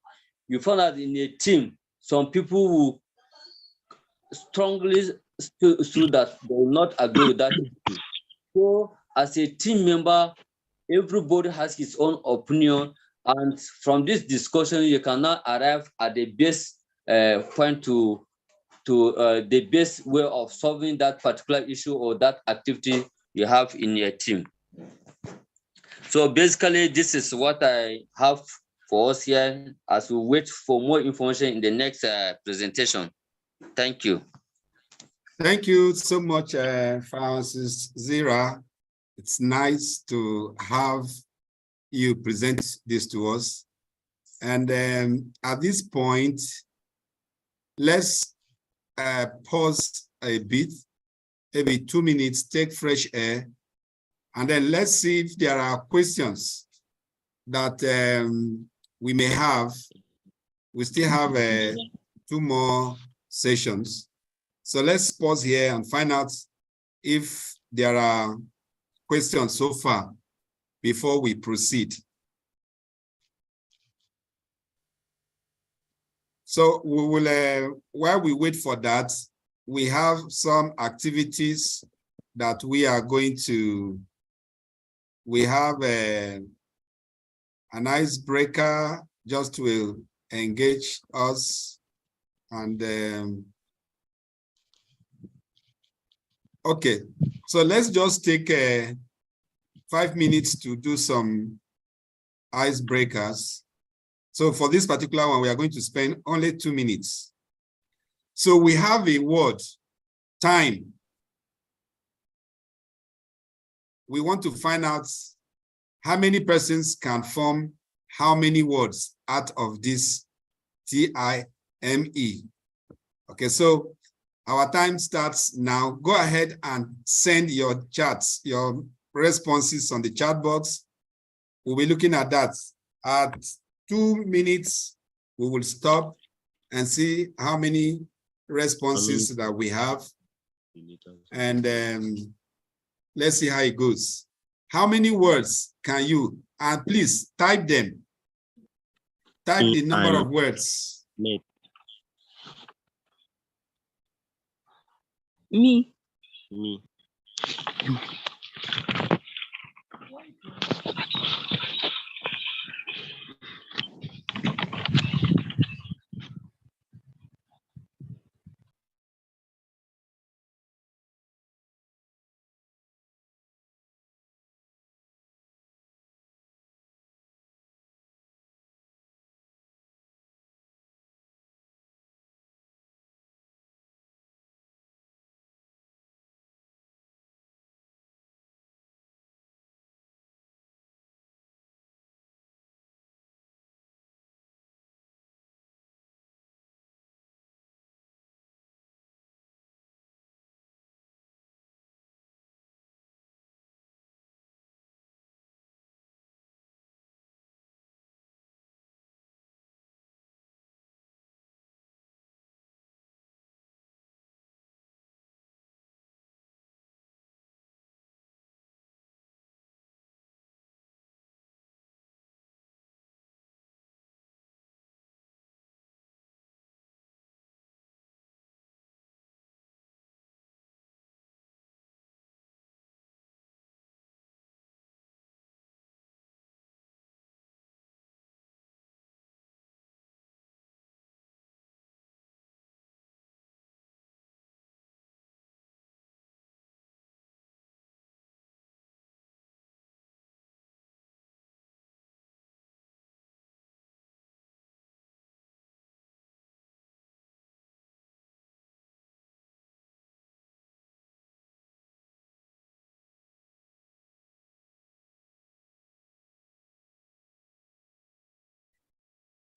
You find out in a team, some people will strongly so that they will not agree with that issue. So as a team member, everybody has his own opinion, and from this discussion, you cannot arrive at the best point to the best way of solving that particular issue or that activity you have in your team. So basically, this is what I have for us here as we wait for more information in the next presentation. Thank you. Thank you so much, Francis Zira. It's nice to have you present this to us. And at this point, let's pause a bit, maybe 2 minutes, take fresh air, and then let's see if there are questions that we may have. We still have 2 more sessions. So let's pause here and find out if there are questions so far before we proceed. So we will, while we wait for that, we have some activities that we are going to, we have an icebreaker just to engage us. And okay, so let's just take 5 minutes to do some icebreakers. So for this particular one, we are going to spend only 2 minutes. So we have a word, time. We want to find out how many persons can form how many words out of this T-I-M-E. Okay, so our time starts now. Go ahead and send your chats, your responses on the chat box. We'll be looking at that. At 2 minutes, we will stop and see how many responses that we have. And let's see how it goes. How many words can you? And please type them. Type the number of words. Me.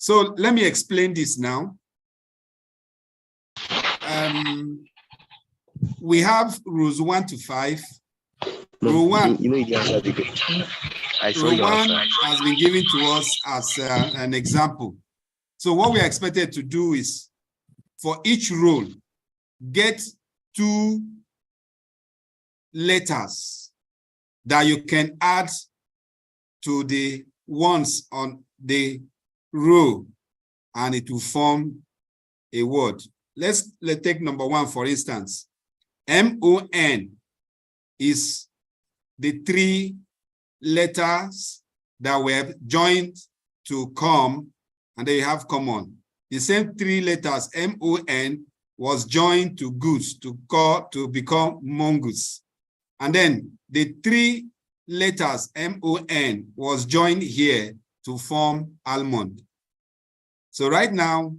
So let me explain this now. We have rules 1 to 5. Rule 1. Rule 1 has been given to us as an example. So what we are expected to do is, for each rule, get 2 letters that you can add to the ones on the row, and it will form a word. Let's take number 1, for instance. M-O-N is the 3 letters that were joined to come, and they have common. The same 3 letters, M-O-N, was joined to goose to become mongoose. And then the 3 letters, M-O-N, was joined here to form almond. So right now,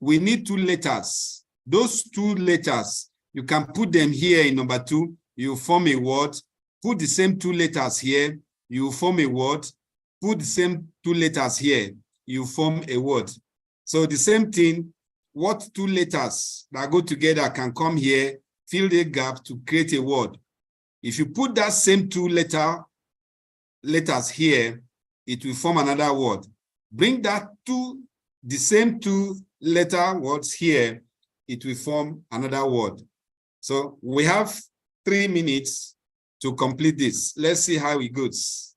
we need 2 letters. Those 2 letters, you can put them here in number 2, you form a word. Put the same 2 letters here, you form a word. Put the same 2 letters here, you form a word. So the same thing, what 2 letters that go together can come here, fill the gap to create a word. If you put that same 2 letters here, it will form another word. Bring that the same 2 letter words here, it will form another word. So we have 3 minutes to complete this. Let's see how it goes.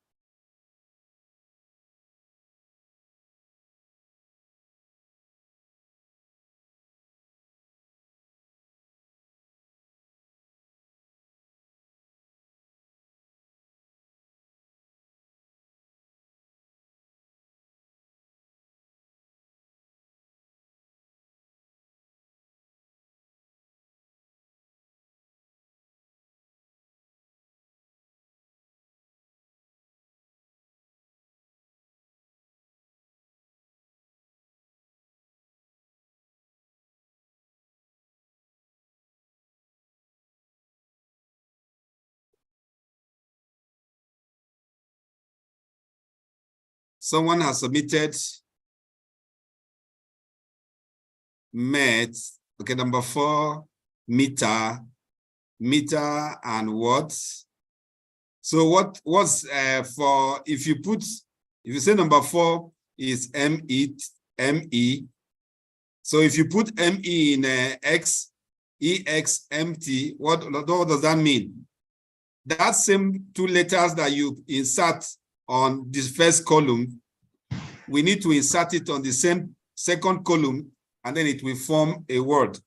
Someone has submitted met. Okay, number 4, meter and what? So what was for, if you say number 4 is ME. So if you put ME in X, EX empty, what does that mean? That same 2 letters that you insert on this first column, we need to insert it on the same second column, and then it will form a word.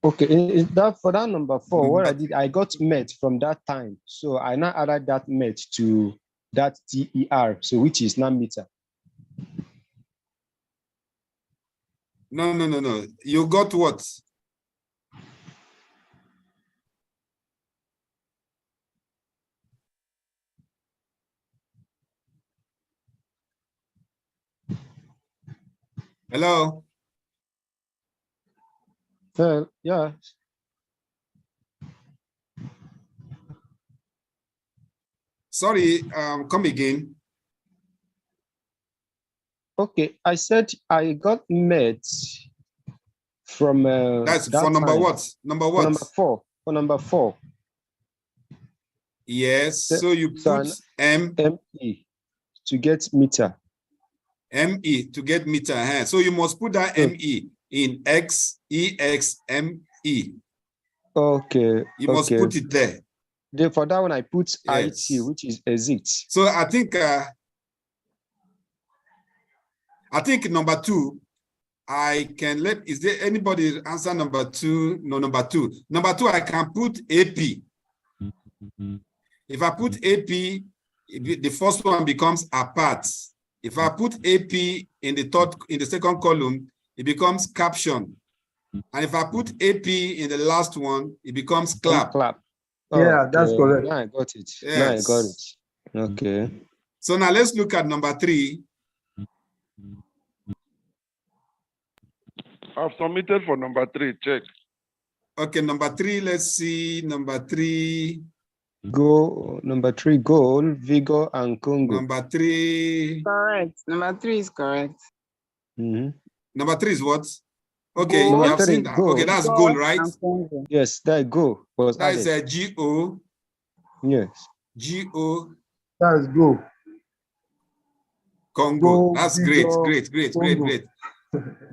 Okay, is that for that number 4, what I did, I got met from that time. So I now added that met to that TER, so which is now meter. No. You got what? Hello? Yeah. Sorry, come again. Okay, I said I got met from That's that for number time. what? Number what? For number 4. For number 4. Yes, so you put ME to get meter. ME to get meter. So you must put that ME in X, EX, ME. Okay. You must put it there. For that one, I put Yes. IT, which is exit. So I think number 2, I can let, is there anybody answer number 2? No, number 2. Number 2, I can put AP. If I put AP, the first one becomes apart. If I put AP in the second column, it becomes caption. And if I put AP in the last one, it becomes clap. Clap. Yeah, that's correct. Now I got it. Yes. Now I got it. Okay. So now let's look at number 3. I've submitted for number 3. Check. Okay, number 3. Let's see. Number 3. Number 3, goal, Vigo, and Congo. Number 3. Correct. Number 3 is correct. Number 3 is what? Okay, Goal. you have seen that. Okay, that's goal, right? Yes, that go was That is added. a GO. Yes. GO. That's go. Congo. Go, That's Vigo, great. Congo.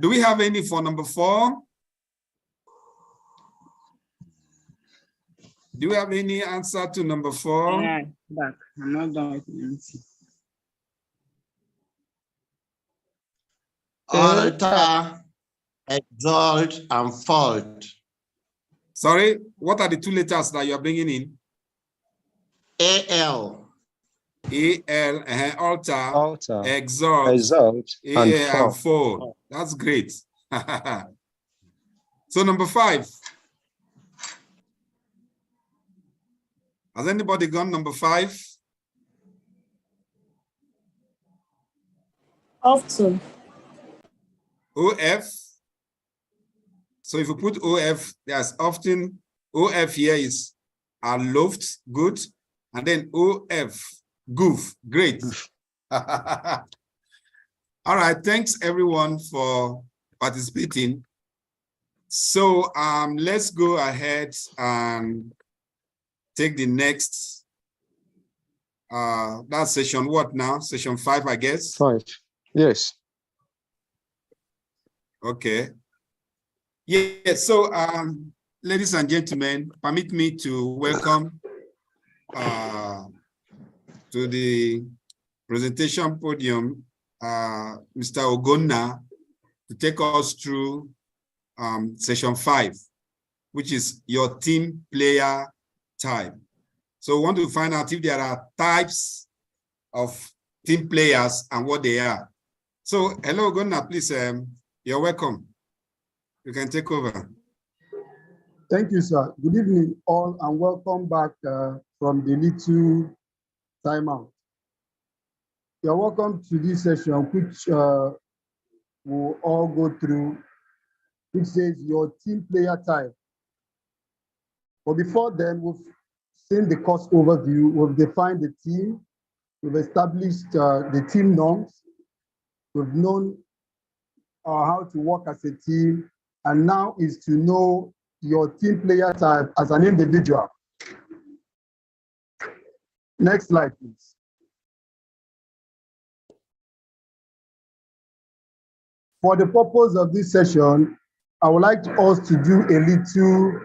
Do we have any for number 4? Do you have any answer to number 4? Yeah, back. I'm not done with it. Alter, exalt, and fault. Sorry, what are the 2 letters that you are bringing in? AL. AL, alter, exalt, and fall. That's great. So number 5. Has anybody gone number 5? Often. OF. So if you put OF, there's often OF here is aloft, good, and then OF, goof, great. All right, thanks everyone for participating. So let's go ahead and take the next, that's session what now? Session 5, I guess? 5, yes. Okay. Yeah, so ladies and gentlemen, permit me to welcome to the presentation podium, Mr. Ogonna, to take us through session 5, which is your team player type. So we want to find out if there are types of team players and what they are. So hello, Ogonna, please, you're welcome. You can take over. Thank you, sir. Good evening, all, and welcome back from the little timeout. You're welcome to this session, which we'll all go through, which says your team player type. But before then, we've seen the course overview, we've defined the team, We've established the team norms. We've known how to work as a team, and now is to know your team player type as an individual. Next slide, please. For the purpose of this session, I would like us to do a little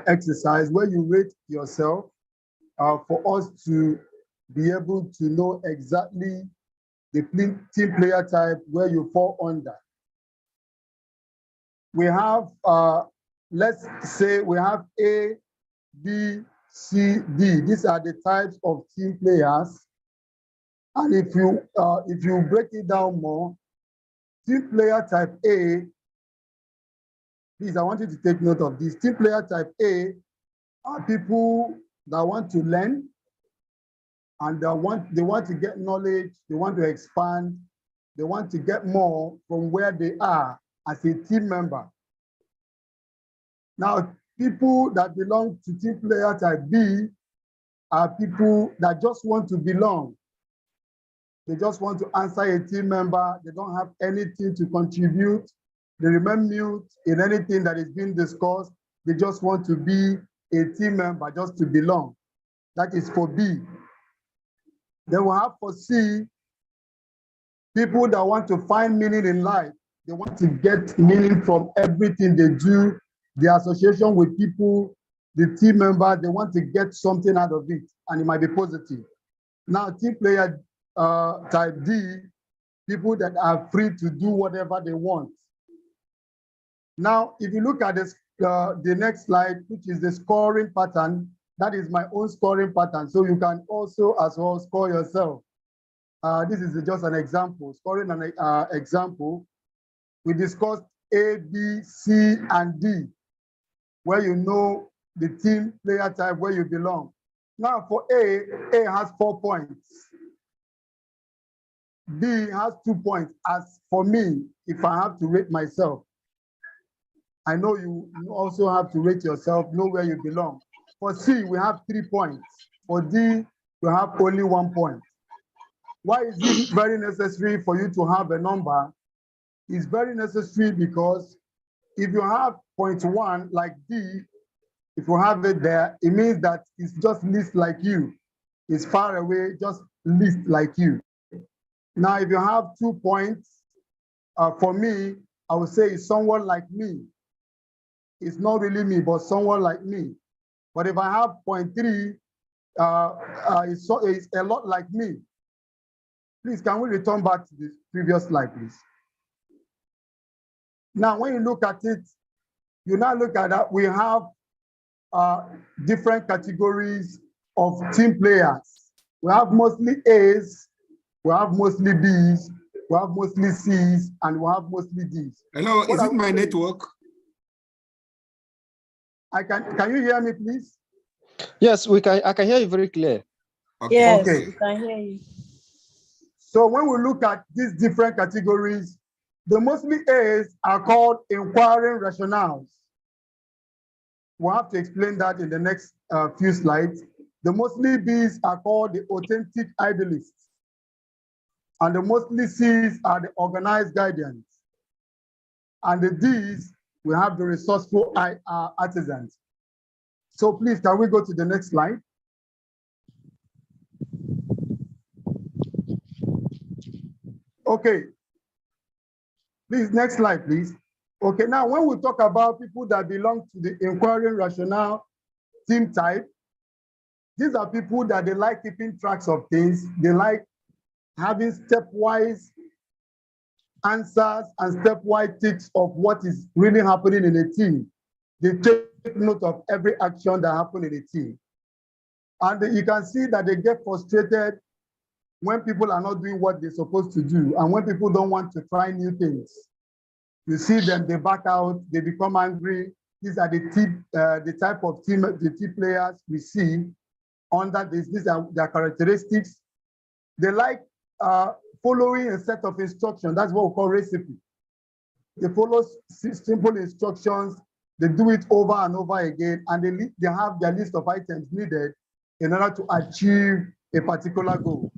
exercise where you rate yourself for us to be able to know exactly the team player type where you fall under. We have, let's say we have A, B, C, D. These are the types of team players. And if you break it down more, team player type A, please, I want you to take note of this. Team player type A are people that want to learn, and they want to get knowledge, they want to expand, they want to get more from where they are as a team member. Now, people that belong to team player type B are people that just want to belong. They just want to answer a team member. They don't have anything to contribute. They remain mute in anything that is being discussed. They just want to be a team member, just to belong. That is for B. Then we have for C, people that want to find meaning in life. They want to get meaning from everything they do, the association with people, the team member, they want to get something out of it, and it might be positive. Now, team player type D, people that are free to do whatever they want. Now, if you look at this, the next slide, which is the scoring pattern, that is my own scoring pattern. So you can also as well score yourself. This is just an example, scoring an example. We discussed A, B, C, and D, where you know the team player type, where you belong. Now for A has 4 points. B has 2 points. As for me, if I have to rate myself, I know you also have to rate yourself, know where you belong. For C, we have 3 points. For D, we have only 1 point. Why is it very necessary for you to have a number? It's very necessary because if you have 0.1 like D, if you have it there, it means that it's just least like you. It's far away, just least like you. Now, if you have 2 points, for me, I would say it's someone like me. It's not really me, but someone like me. But if I have 0.3, it's a lot like me. Please, can we return back to the previous slide, please? Now, when you look at it, you now look at that, we have different categories of team players. We have mostly A's, we have mostly B's, we have mostly C's, and we have mostly D's. Hello, is it my network? Can you hear me, please? Yes, we can. I can hear you very clear. Okay. Yes, okay. We can hear you. So when we look at these different categories, the mostly A's are called inquiring rationales. We'll have to explain that in the next few slides. The mostly B's are called the authentic idealists. And the mostly C's are the organized guardians. And the D's, we have the resourceful artisans. So please, can we go to the next slide? Okay. Please, next slide, please. Okay, now when we talk about people that belong to the inquiring rationale team type, these are people that they like keeping tracks of things. They like having stepwise answers and stepwise ticks of what is really happening in a team. They take note of every action that happens in a team. And you can see that they get frustrated when people are not doing what they're supposed to do and when people don't want to try new things. You see them, they back out, they become angry. These are the type of team players we see under this. These are their characteristics. They like following a set of instructions. That's what we call recipe. They follow simple instructions. They do it over and over again, and they have their list of items needed in order to achieve a particular goal.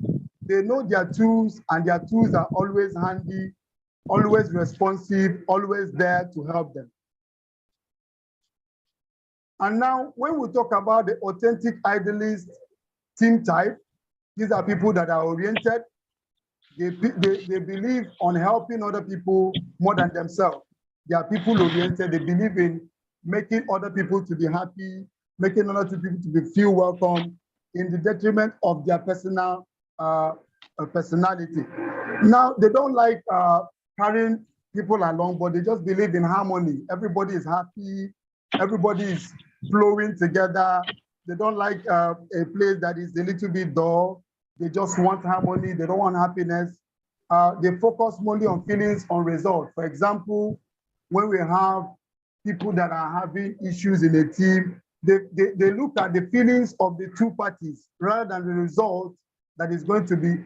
They know their tools, and their tools are always handy, always responsive, always there to help them. And now, when we talk about the authentic idealist team type, these are people that are oriented. They believe on helping other people more than themselves. They are people oriented. They believe in making other people to be happy, making other people to feel welcome, in the detriment of their personal personality. Now, they don't like carrying people along, but they just believe in harmony. Everybody is happy. Everybody is flowing together. They don't like a place that is a little bit dull. They just want harmony. They don't want happiness. They focus mostly on feelings, on results. For example, when we have people that are having issues in a team, they look at the feelings of the two parties rather than the result that is going to be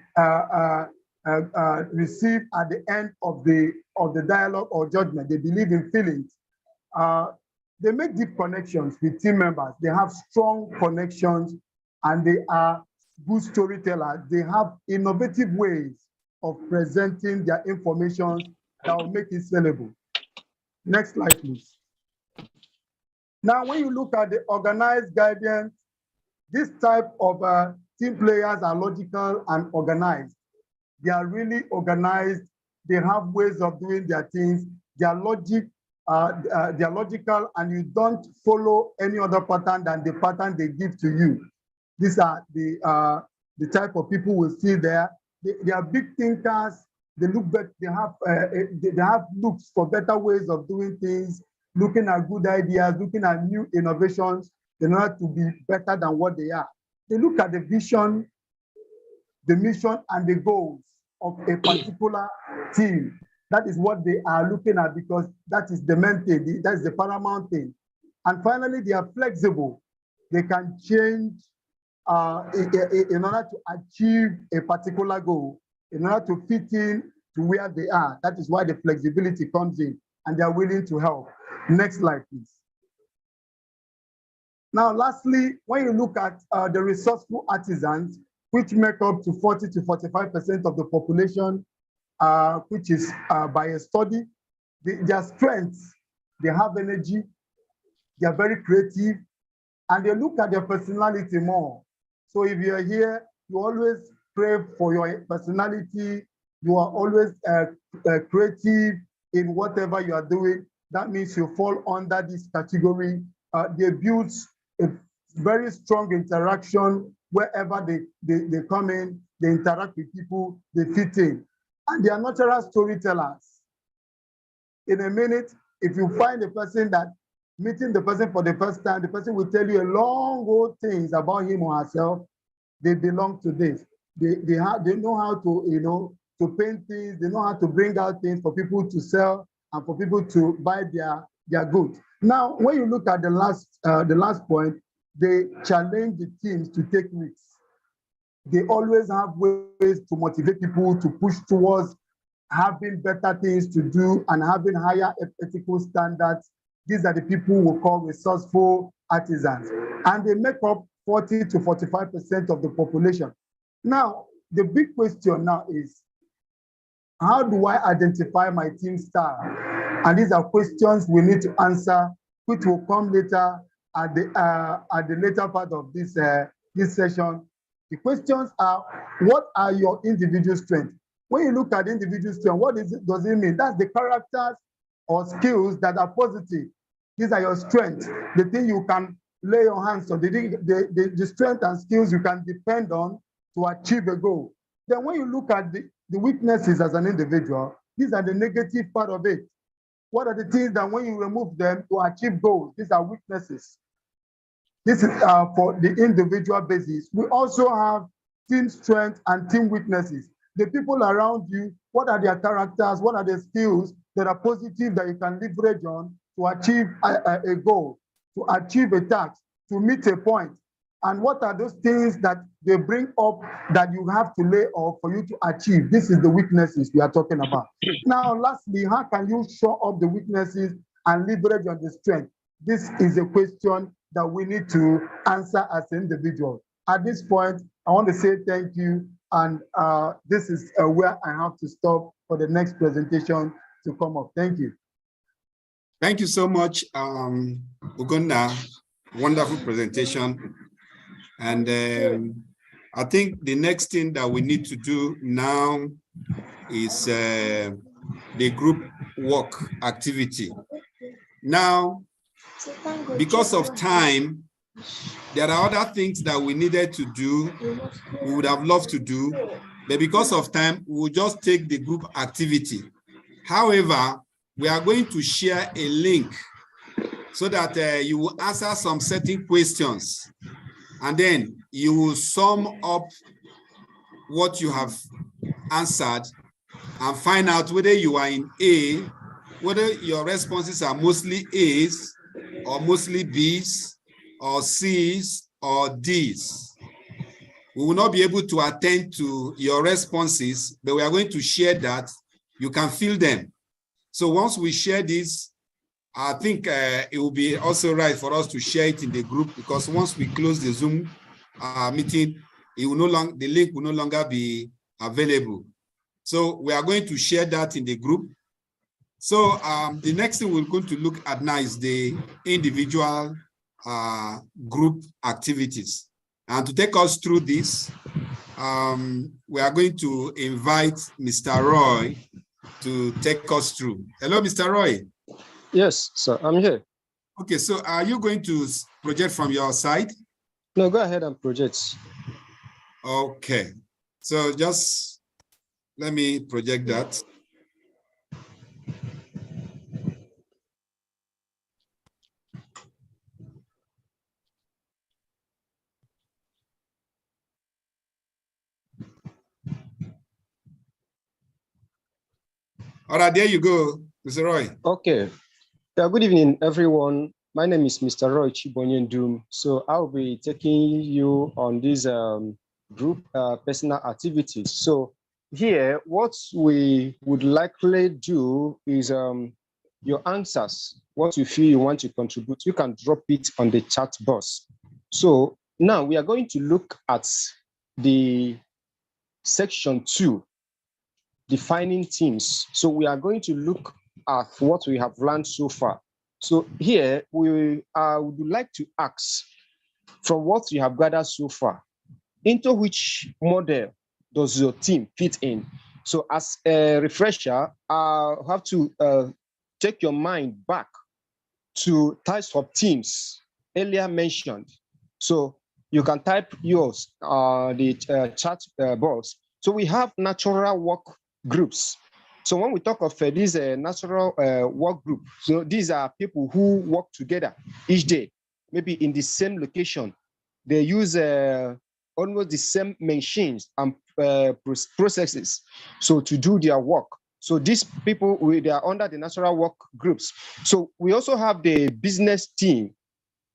received at the end of the dialogue or judgment. They believe in feelings. They make deep connections with team members. They have strong connections, and they are good storytellers. They have innovative ways of presenting their information that will make it sellable. Next slide, please. Now, when you look at the organized guidance, this type of team players are logical and organized. They are really organized. They have ways of doing their things. They are logical, and you don't follow any other pattern than the pattern they give to you. These are the type of people we see there. They are big thinkers. They look better. They have looks for better ways of doing things, looking at good ideas, looking at new innovations in order to be better than what they are. They look at the vision, the mission, and the goals of a particular team. That is what they are looking at, because that is the main thing. That is the paramount thing. And finally, they are flexible. They can change in order to achieve a particular goal, in order to fit in to where they are. That is why the flexibility comes in, and they are willing to help. Next slide, please. Now, lastly, when you look at the resourceful artisans, which make up to 40 to 45% of the population, which is by a study, their strengths, they have energy, they are very creative, and they look at their personality more. So if you're here, you always crave for your personality, you are always creative in whatever you are doing. That means you fall under this category. They build a very strong interaction wherever they come in, they interact with people, they fit in. And they are natural storytellers. In a minute, if you find a person that meeting the person for the first time, the person will tell you a long old things about him or herself. They belong to this. They know how to, to paint things. They know how to bring out things for people to sell and for people to buy their goods. Now, when you look at the last point, they challenge the teams to take risks. They always have ways to motivate people to push towards having better things to do and having higher ethical standards. These are the people we call resourceful artisans, and they make up 40 to 45% of the population. Now, the big question now is, how do I identify my team style? And these are questions we need to answer, which will come later at the later part of this session. The questions are, what are your individual strengths? When you look at individual strength, what does it mean? That's the characters or skills that are positive. These are your strengths, the thing you can lay your hands on, the strength and skills you can depend on to achieve a goal. Then when you look at the weaknesses as an individual, these are the negative part of it. What are the things that when you remove them to achieve goals? These are weaknesses. This is for the individual basis. We also have team strength and team weaknesses. The people around you, what are their characters? What are the skills that are positive that you can leverage on to achieve a goal, to achieve a task, to meet a point? And what are those things that they bring up that you have to lay off for you to achieve? This is the weaknesses we are talking about. Now, lastly, how can you show up the weaknesses and leverage on the strength? This is a question that we need to answer as an individual. At this point, I want to say thank you. And this is where I have to stop for the next presentation to come up. Thank you. Thank you so much, Ugonna. Wonderful presentation. And I think the next thing that we need to do now is the group work activity. Now, because of time, there are other things that we needed to do, we would have loved to do, but because of time, we will just take the group activity. However, we are going to share a link so that you will answer some certain questions, and then you will sum up what you have answered and find out whether you are in A, whether your responses are mostly A's or mostly B's or C's or D's. We will not be able to attend to your responses, but we are going to share that. You can fill them. So once we share this, I think it will be also right for us to share it in the group, because once we close the Zoom meeting, it will the link will no longer be available. So we are going to share that in the group. So the next thing we're going to look at now is the individual group activities. And to take us through this, we are going to invite Mr. Roy to take us through. Hello, Mr. Roy. Yes, sir, I'm here. Okay, so are you going to project from your side? No, go ahead and project. Okay, so just let me project that. All right, there you go, Mr. Roy. Okay. Yeah, good evening, everyone. My name is Mr. Roy Chibonyendum. So I'll be taking you on this group personal activities. So here, what we would likely do is your answers, what you feel you want to contribute, you can drop it on the chat box. So now we are going to look at the section 2, defining teams. So we are going to look at what we have learned so far. So here we would like to ask, from what you have gathered so far, into which model does your team fit in? So as a refresher, I'll have to take your mind back to types of teams earlier mentioned. So you can type yours, the chat box. So we have natural work groups. So when we talk of these natural work group, so these are people who work together each day, maybe in the same location. They use almost the same machines and processes, so to do their work. So these people, they are under the natural work groups. So we also have the business team.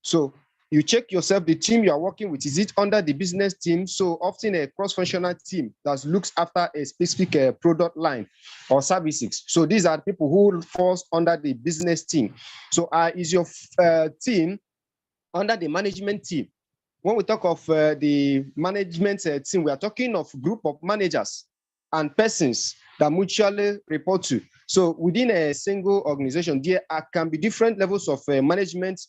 So you check yourself, the team you are working with, is it under the business team? So often a cross-functional team that looks after a specific product line or services. So these are people who falls under the business team. So is your team under the management team? When we talk of the management team, we are talking of group of managers and persons that mutually report to. So within a single organization, there can be different levels of management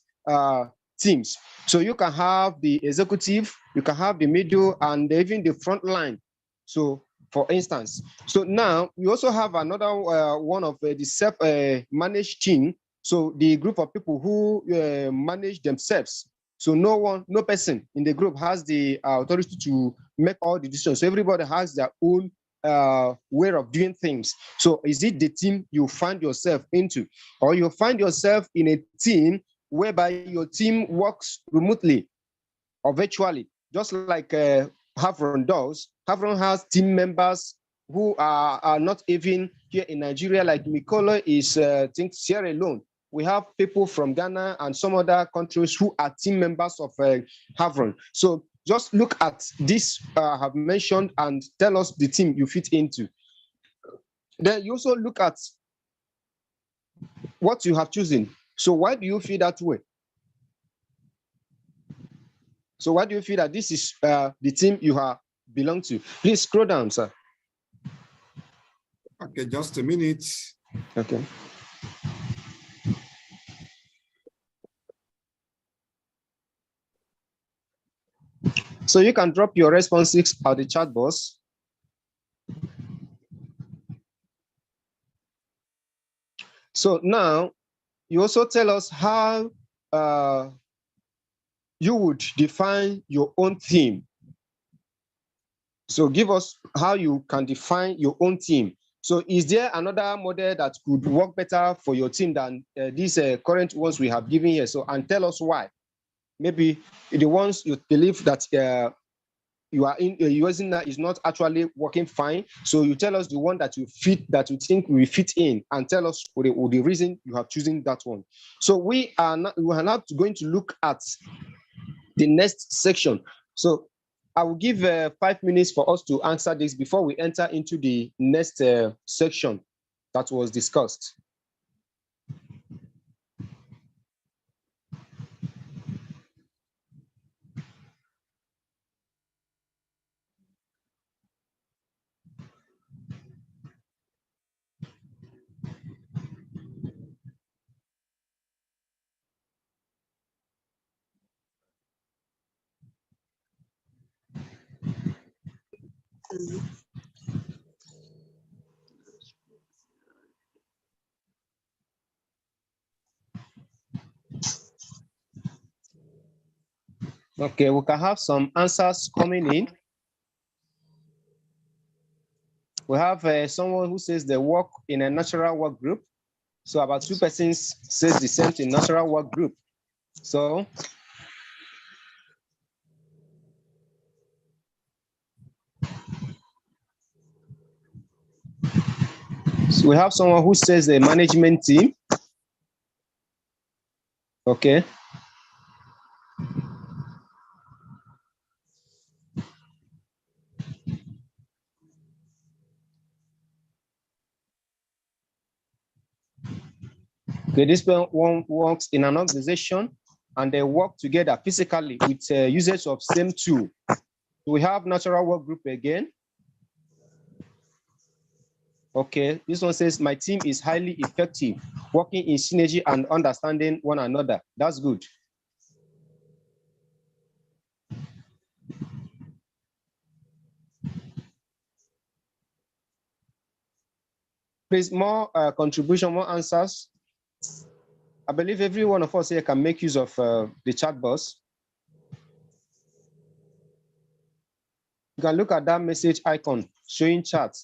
teams. So you can have the executive, you can have the middle, and even the front line. So for instance, so now we also have another one of the self-managed team. So the group of people who manage themselves. So no person in the group has the authority to make all the decisions. So everybody has their own way of doing things. So is it the team you find yourself into, or you find yourself in a team whereby your team works remotely or virtually, just like Havron does? Havron has team members who are not even here in Nigeria, like Mikolo is, I think, Sierra Leone. We have people from Ghana and some other countries who are team members of Havron. So just look at this I have mentioned and tell us the team you fit into. Then you also look at what you have chosen. So why do you feel that way? So why do you feel that this is the team you have belong to. Please scroll down, sir. Okay, just a minute. Okay. So you can drop your responses at the chat box. So now you also tell us how you would define your own theme. So give us how you can define your own team. So is there another model that could work better for your team than these current ones we have given here? So, and tell us why. Maybe the ones you believe that you are using that is not actually working fine. So you tell us the one that you fit, that you think will fit in, and tell us the reason you have chosen that one. So we are now going to look at the next section. So I will give 5 minutes for us to answer this before we enter into the next section that was discussed. Okay, we can have some answers coming in. We have someone who says they work in a natural work group. So about 2 persons says the same thing, natural work group. So we have someone who says the management team. Okay. Okay, this one works in an organization and they work together physically with usage of same tool. We have natural work group again. Okay, this one says my team is highly effective, working in synergy and understanding one another. That's good. Please, more contribution, more answers. I believe every one of us here can make use of the chat box. You can look at that message icon showing chat.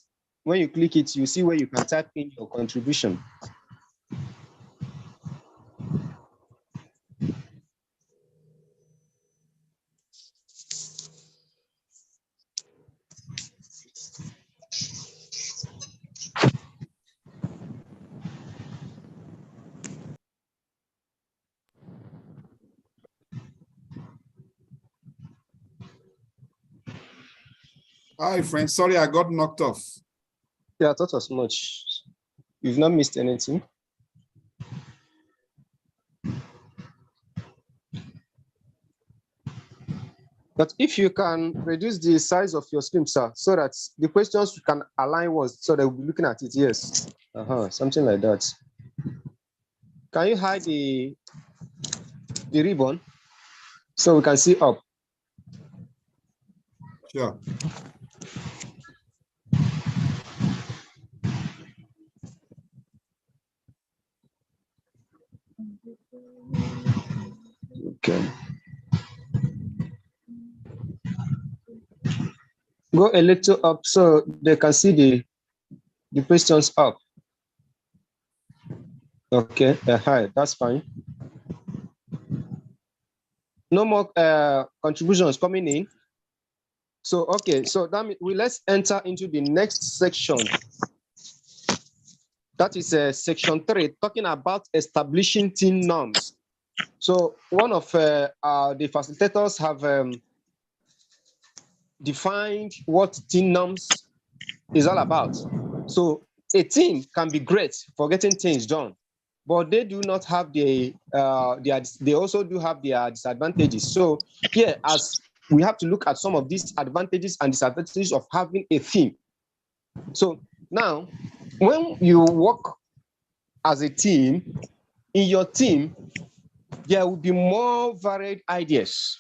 When you click it, you see where you can type in your contribution. Hi, friend. Sorry, I got knocked off. Yeah, I thought as much. You've not missed anything. But if you can reduce the size of your screen, sir, so that the questions can align was so they'll be looking at it. Yes. Something like that. Can you hide the ribbon so we can see up? Sure. Okay. Go a little up so they can see the questions up. Okay, hi, that's fine. No more contributions coming in. So, okay, so that means let's enter into the next section. That is section 3, talking about establishing team norms. So one of the facilitators have defined what team norms is all about. So a team can be great for getting things done, but they do not have they also do have their disadvantages. So here, as we have to look at some of these advantages and disadvantages of having a team. So now, when you work as a team, in your team, there will be more varied ideas.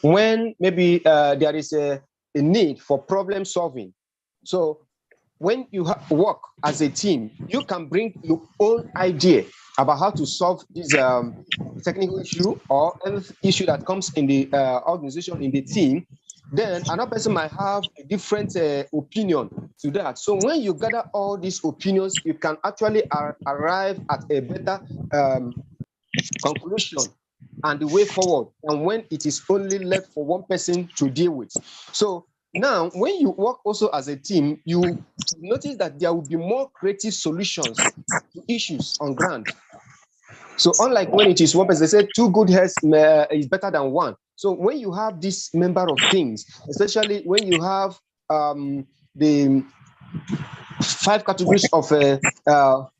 When maybe there is a need for problem solving. So when you work as a team, you can bring your own idea about how to solve this technical issue or any issue that comes in the organization, in the team. Then another person might have a different opinion to that. So when you gather all these opinions, you can actually arrive at a better conclusion and the way forward, and when it is only left for one person to deal with. So now, when you work also as a team, you notice that there will be more creative solutions to issues on ground. So unlike when it is one person, they say 2 good heads is better than 1. So when you have this member of things, especially when you have the 5 categories of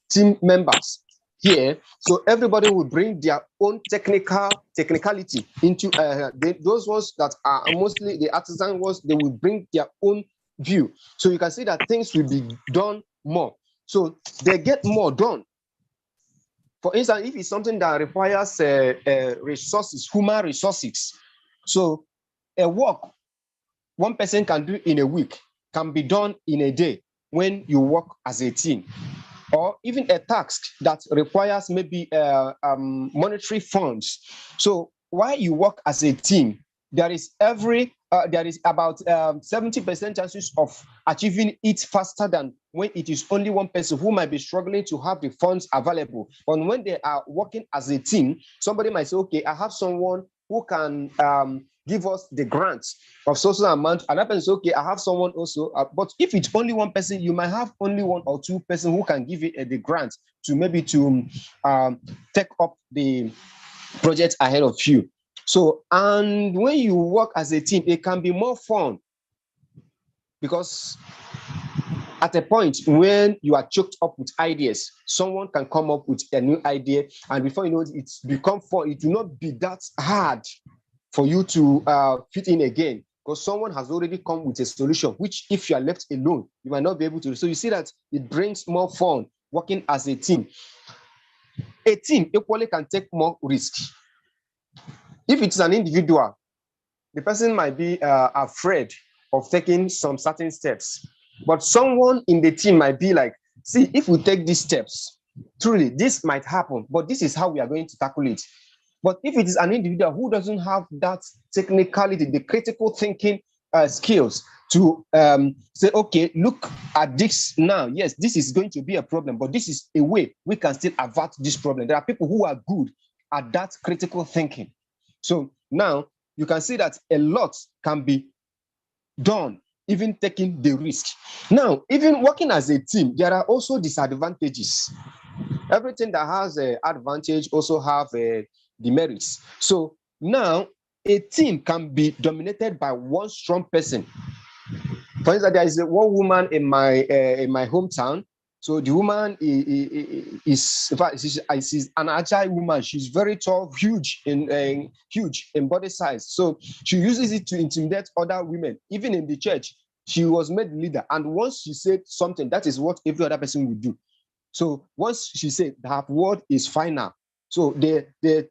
team members here, so everybody will bring their own technicality into those ones that are mostly the artisan ones. They will bring their own view, so you can see that things will be done more, so they get more done. For instance, if it's something that requires resources, human resources, so a work one person can do in a week can be done in a day when you work as a team. Or even a task that requires maybe monetary funds. So while you work as a team, there is about 70% chances of achieving it faster than when it is only one person who might be struggling to have the funds available. But when they are working as a team, somebody might say, okay, I have someone who can give us the grants of social amount, and that person says, okay, I have someone also. But if it's only one person, you might have only 1 or 2 persons who can give you the grant to maybe to take up the project ahead of you. So, and when you work as a team, it can be more fun, because at a point when you are choked up with ideas, someone can come up with a new idea, and before you know it, it's become fun. It will not be that hard for you to fit in again, because someone has already come with a solution, which if you are left alone, you might not be able to. So you see that it brings more fun working as a team. A team equally can take more risk. If it's an individual, the person might be afraid of taking some certain steps, but someone in the team might be like, see, if we take these steps, truly this might happen, but this is how we are going to tackle it. But if it is an individual who doesn't have that technicality, the critical thinking skills to say, okay, look at this now. Yes, this is going to be a problem, but this is a way we can still avert this problem. There are people who are good at that critical thinking. So now you can see that a lot can be done, even taking the risk. Now, even working as a team, there are also disadvantages. Everything that has an advantage also have demerits. So now a team can be dominated by one strong person. For instance, there is one woman in my hometown. So the woman is in fact, she's an agile woman. She's very tall, huge in body size. So she uses it to intimidate other women. Even in the church, she was made leader. And once she said something, that is what every other person would do. So once she said her word is final, so they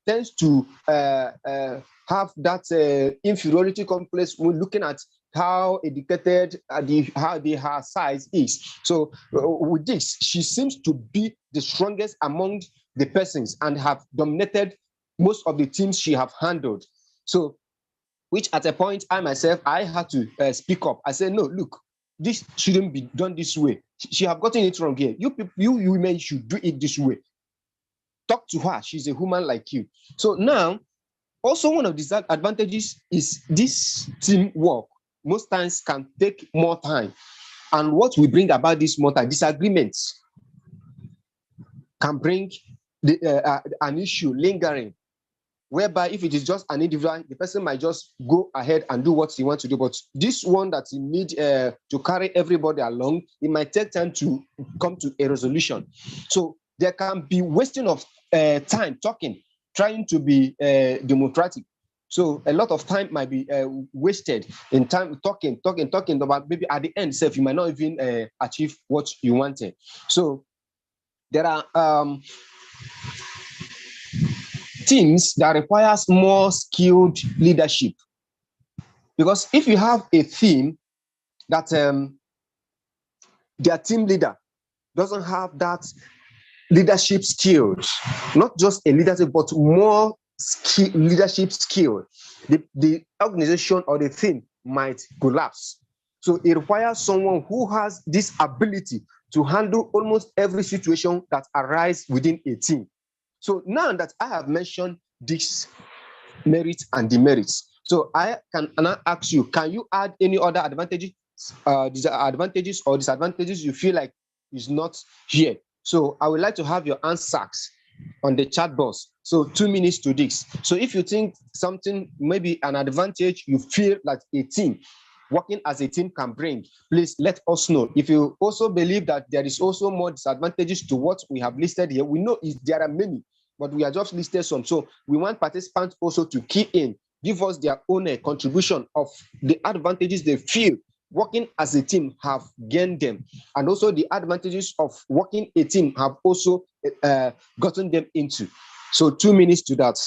tend to have that inferiority complex when looking at how educated her size is. So with this, she seems to be the strongest among the persons and have dominated most of the teams she have handled. So, which at a point I myself, I had to speak up. I said, no, look, this shouldn't be done this way. She have gotten it wrong here. You women should do it this way. Talk to her. She's a human like you. So now, also one of the advantages is this teamwork most times can take more time. And what we bring about this more time, disagreements can bring an issue lingering, whereby if it is just an individual, the person might just go ahead and do what he wants to do. But this one that you need to carry everybody along, it might take time to come to a resolution. So there can be wasting of time talking, trying to be democratic. So a lot of time might be wasted in time talking about, maybe at the end self, you might not even achieve what you wanted. So there are teams that requires more skilled leadership. Because if you have a team that their team leader doesn't have that leadership skills, not just a leadership, but more leadership skill, the organization or the team might collapse. So it requires someone who has this ability to handle almost every situation that arises within a team. So now that I have mentioned these merits and demerits, so I can now ask you, can you add any other advantages, advantages or disadvantages you feel like is not here? So I would like to have your answers on the chat box. So 2 minutes to this. So if you think something, maybe an advantage you feel like a team, working as a team can bring, please let us know. If you also believe that there is also more disadvantages to what we have listed here, we know there are many, but we are just listed some. So we want participants also to key in, give us their own contribution of the advantages they feel working as a team have gained them, and also the advantages of working a team have also gotten them into. So 2 minutes to that.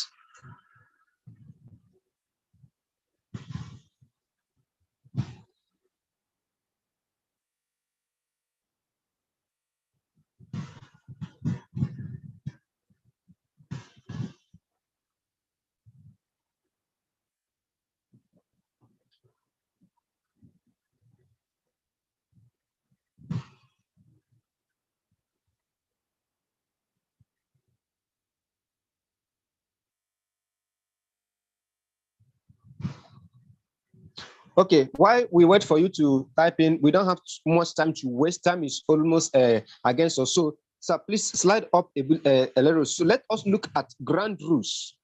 Okay, while we wait for you to type in, we don't have much time to waste. Time is almost against us. So please slide up a little. So let us look at ground rules.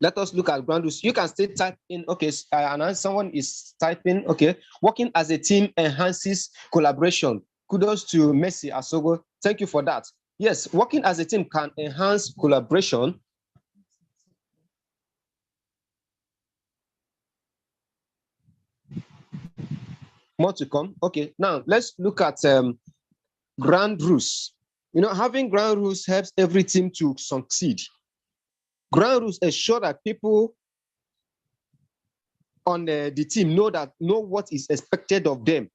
Let us look at ground rules. You can still type in, okay, and someone is typing, okay, working as a team enhances collaboration. Kudos to Messi Asogo. Thank you for that. Yes, working as a team can enhance collaboration. More to come. Okay, now let's look at ground rules. You know, having ground rules helps every team to succeed. Ground rules ensure that people on the team know what is expected of them,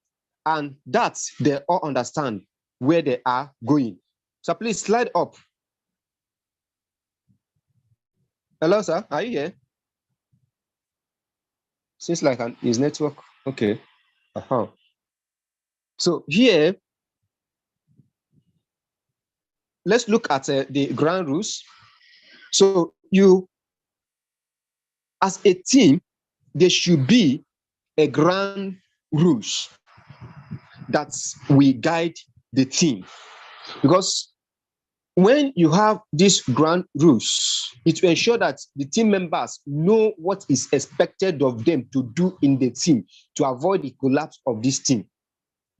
and that they all understand where they are going. So please slide up. Hello, sir. Are you here? Seems like his network. Okay. So here, let's look at the ground rules. So you, as a team, there should be a ground rules that will guide the team. Because when you have these ground rules, it will ensure that the team members know what is expected of them to do in the team to avoid the collapse of this team.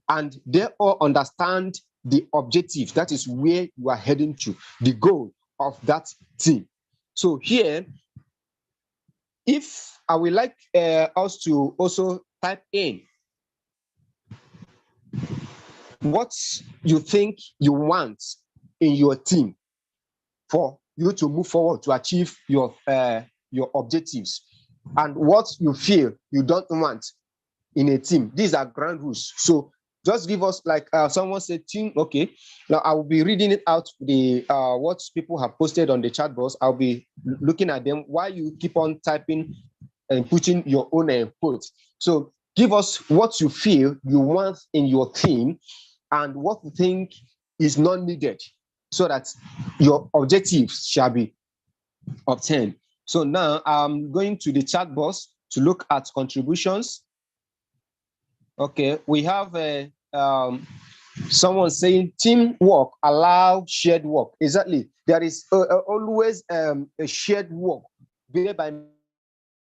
And they all understand the objective, that is where you are heading to, the goal of that team. So here, if I would like us to also type in what you think you want in your team for you to move forward to achieve your objectives, and what you feel you don't want in a team. These are ground rules. So just give us, like someone said, team. Okay, now I will be reading it out, the what people have posted on the chat box. I'll be looking at them while you keep on typing and putting your own input. So give us what you feel you want in your team and what you think is not needed, so that your objectives shall be obtained. So now I'm going to the chat box to look at contributions. Okay, we have someone saying teamwork allow shared work. Exactly. There is always a shared work by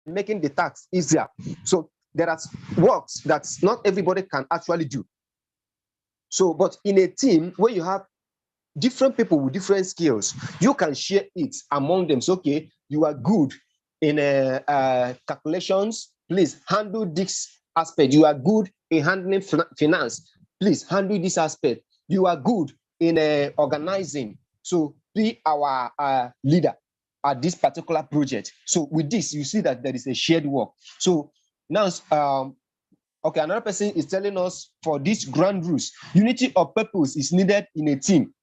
making the task easier. So there are works that not everybody can actually do. So, but in a team where you have different people with different skills, you can share it among them. So, okay, you are good in calculations, please handle this aspect. You are good in handling finance, please handle this aspect. You are good in organizing, so be our leader at this particular project. So with this, you see that there is a shared work. So now, okay, another person is telling us for these grand rules, unity of purpose is needed in a team.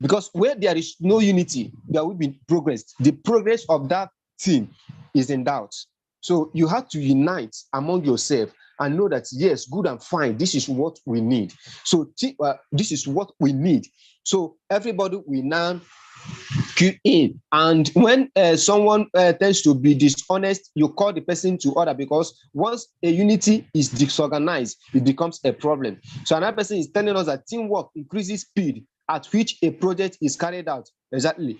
Because where there is no unity, there will be progress. The progress of that team is in doubt. So you have to unite among yourself and know that, yes, good and fine, this is what we need. So this is what we need. So everybody will now queue in. And when someone tends to be dishonest, you call the person to order, because once a unity is disorganized, it becomes a problem. So another person is telling us that teamwork increases speed at which a project is carried out. Exactly.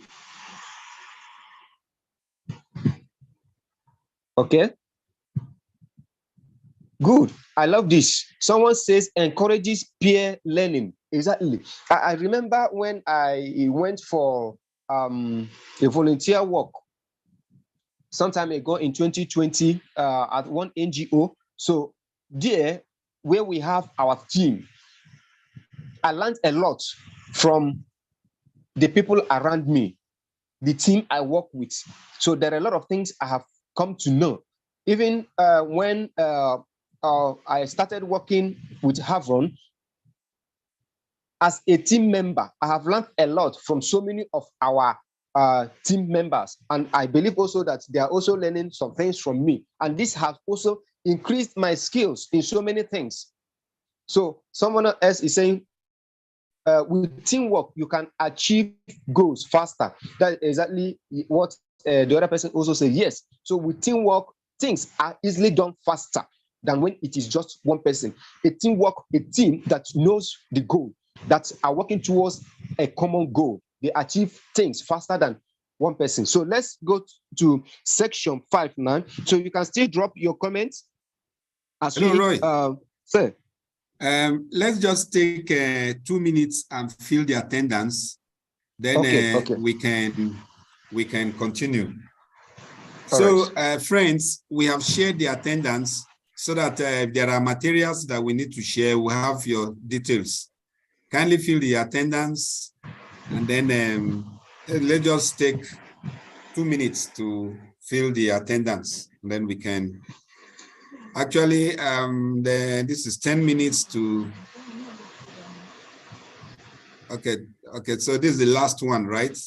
Okay. Good. I love this. Someone says encourages peer learning. Exactly. I remember when I went for a volunteer work some time ago in 2020 at one NGO. So there, where we have our team, I learned a lot from the people around me, the team I work with. So there are a lot of things I have come to know. Even when I started working with Havron, as a team member, I have learned a lot from so many of our team members. And I believe also that they are also learning some things from me. And this has also increased my skills in so many things. So someone else is saying, with teamwork, you can achieve goals faster. That is exactly what the other person also said. Yes. So with teamwork, things are easily done faster than when it is just one person. A team that knows the goal, that are working towards a common goal, they achieve things faster than one person. So let's go to section 5 now. So you can still drop your comments as Roy. Sir. Let's just take 2 minutes and fill the attendance. Then we can continue. All so, right. Friends, we have shared the attendance so that if there are materials that we need to share, we have your details. Kindly fill the attendance, and then let's just take 2 minutes to fill the attendance, and then we can. Actually, this is 10 minutes to. Okay, so this is the last one, right?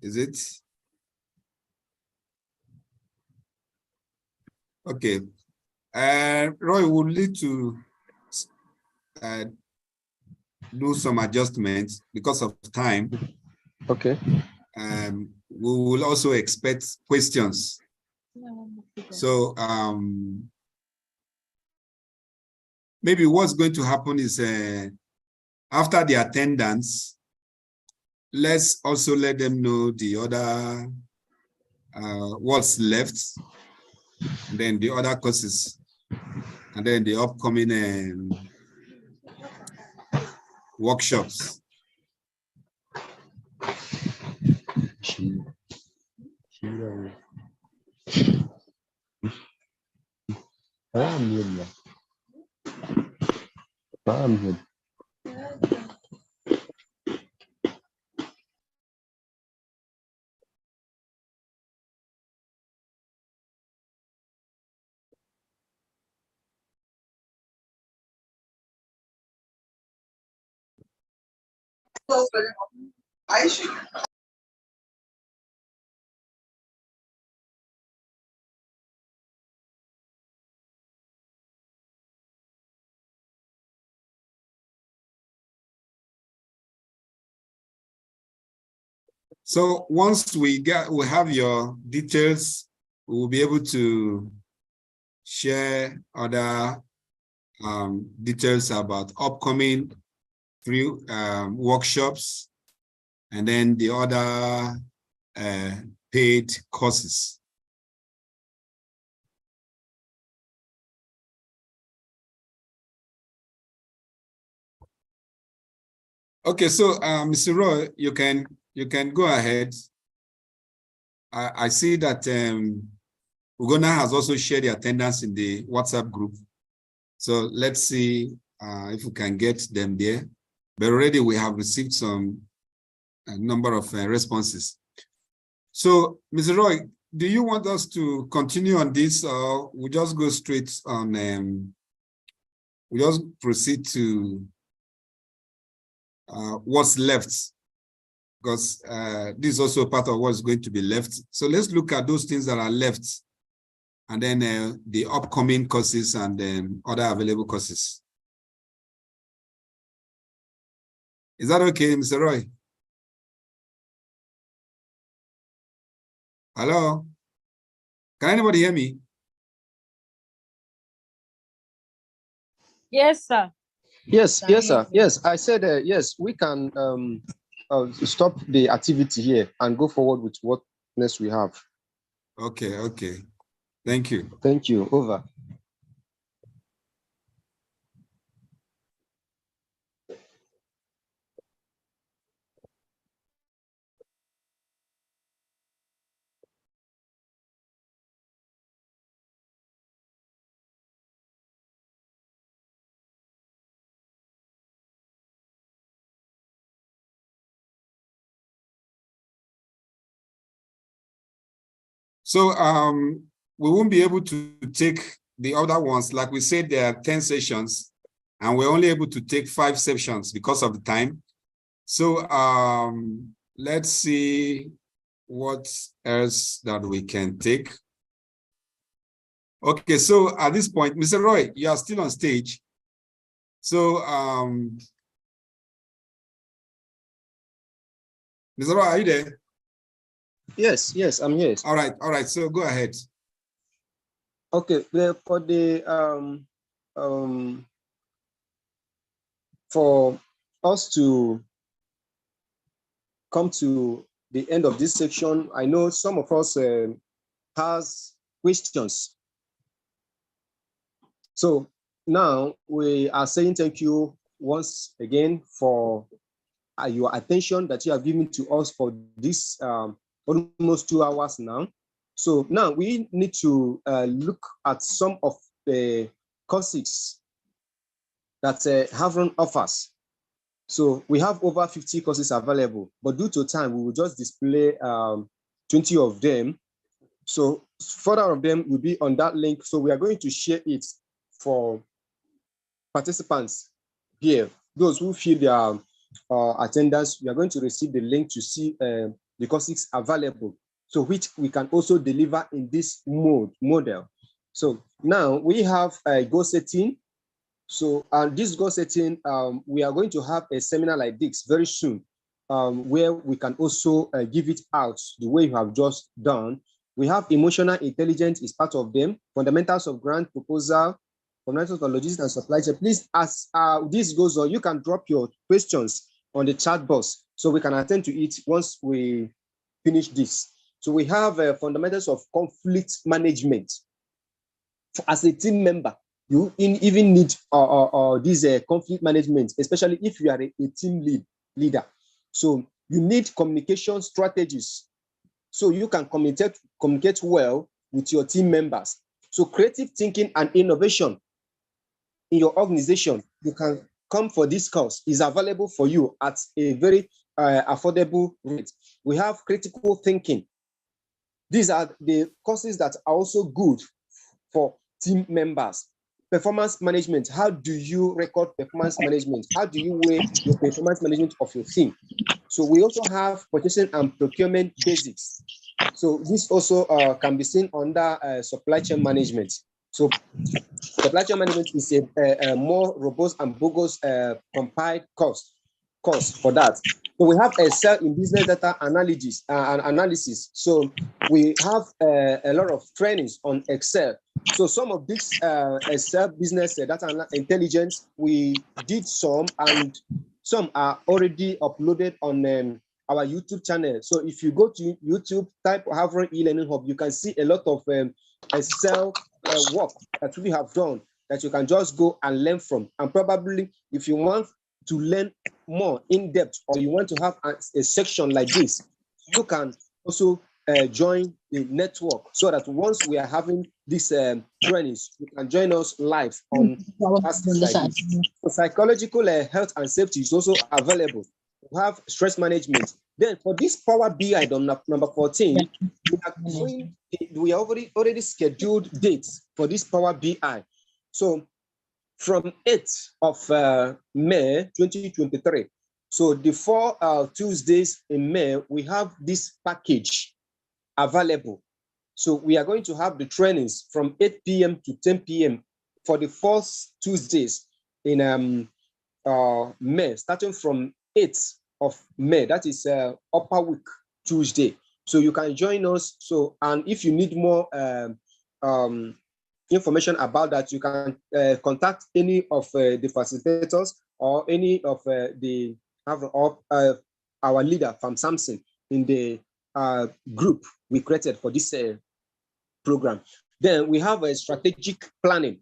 Is it? Okay. Roy, we'll need to do some adjustments because of time. Okay. We will also expect questions. So maybe what's going to happen is after the attendance, let's also let them know the other what's left, and then the other courses, and then the upcoming workshops. So once we have your details, we will be able to share other details about upcoming free workshops, and then the other paid courses. Okay, so Mr. Roy, you can go ahead. I see that Ugonna has also shared the attendance in the WhatsApp group. So let's see if we can get them there. But already we have received some number of responses. So, Mr. Roy, do you want us to continue on this, or we just go straight on? We just proceed to what's left, because this is also part of what's going to be left. So let's look at those things that are left, and then the upcoming courses and other available courses. Is that okay, Mr. Roy? Hello? Can anybody hear me? Yes, sir. Yes, sir. Yes, I said yes. We can stop the activity here and go forward with what next we have. Okay. Thank you. Thank you. Over. So we won't be able to take the other ones. Like we said, there are 10 sessions, and we're only able to take 5 sessions because of the time. So let's see what else that we can take. Okay, so at this point, Mr. Roy, you are still on stage. So Mr. Roy, are you there? Yes, I'm here. All right. So go ahead. Okay, for the for us to come to the end of this section, I know some of us has questions. So now we are saying thank you once again for your attention that you have given to us for this almost 2 hours now. So now we need to look at some of the courses that Havron offers. So we have over 50 courses available, but due to time, we will just display 20 of them. So further of them will be on that link. So we are going to share it for participants here. Those who fill their attendance, we are going to receive the link to see the courses available, so which we can also deliver in this model. So now we have a goal setting. So this goal setting, we are going to have a seminar like this very soon, where we can also give it out the way you have just done. We have emotional intelligence is part of them, fundamentals of grant proposal, fundamentals of logistics and supply chain. Please, as this goes on, you can drop your questions on the chat box so we can attend to it once we finish this. So we have fundamentals of conflict management. As a team member, you even need this conflict management, especially if you are a team leader. So you need communication strategies so you can communicate well with your team members. So creative thinking and innovation in your organization, you can come for this course. Is available for you at a very affordable rate. We have critical thinking. These are the courses that are also good for team members. Performance management. How do you record performance management? How do you weigh your performance management of your team? So we also have purchasing and procurement basics. So this also can be seen under supply chain management. So supply chain management is a more robust and bogus compiled course for that. So we have Excel in business data analysis. So we have a lot of trainings on Excel. So some of this Excel business data intelligence, we did some, and some are already uploaded on our YouTube channel. So if you go to YouTube, type Havron e-learning hub, you can see a lot of Excel work that we have done that you can just go and learn from. And probably if you want to learn more in depth, or you want to have a section like this, you can also join the network, so that once we are having these trainings, you can join us live on classes like this. So psychological health and safety is also available. We have stress management. Then for this Power BI number 14, we are already scheduled dates for this Power BI. So from 8th of May 2023, so the 4 Tuesdays in May, we have this package available. So we are going to have the trainings from 8 p.m. to 10 p.m. for the 4 Tuesdays in May, starting from 8th of May. That is upper week Tuesday. So you can join us. So, and if you need more information about that, you can contact any of the facilitators or any of our leader from Samson in the group we created for this program. Then we have a strategic planning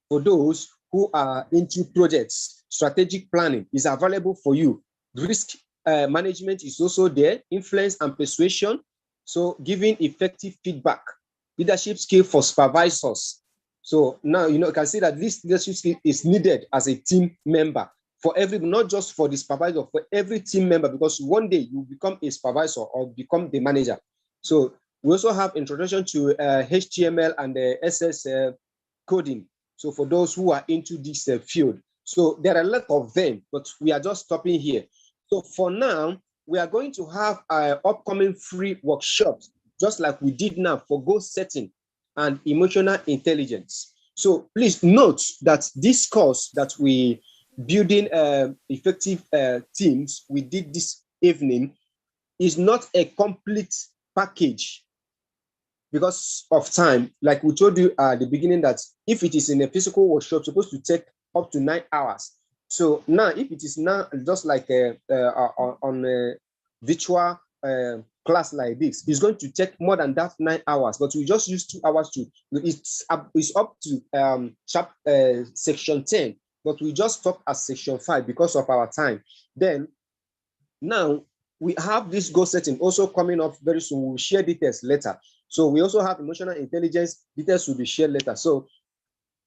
for those who are into projects. Strategic planning is available for you. Risk management is also there. Influence and persuasion. So giving effective feedback. Leadership skill for supervisors. So now you can see that this leadership skill is needed as a team member for every, not just for the supervisor, for every team member, because one day you become a supervisor or become the manager. So we also have introduction to HTML and SS coding. So for those who are into this field, so there are a lot of them, but we are just stopping here. So for now, we are going to have upcoming free workshops, just like we did now for goal setting and emotional intelligence. So please note that this course that we building effective teams we did this evening is not a complete package because of time. Like we told you at the beginning, that if it is in a physical workshop, it's supposed to take up to 9 hours. So now, if it is now just like on a virtual class like this, it's going to take more than that 9 hours, but we just use 2 hours to, it's up to section 10, but we just stop at section 5 because of our time. Then now we have this goal setting also coming up very soon. We'll share details later. So we also have emotional intelligence, details will be shared later. So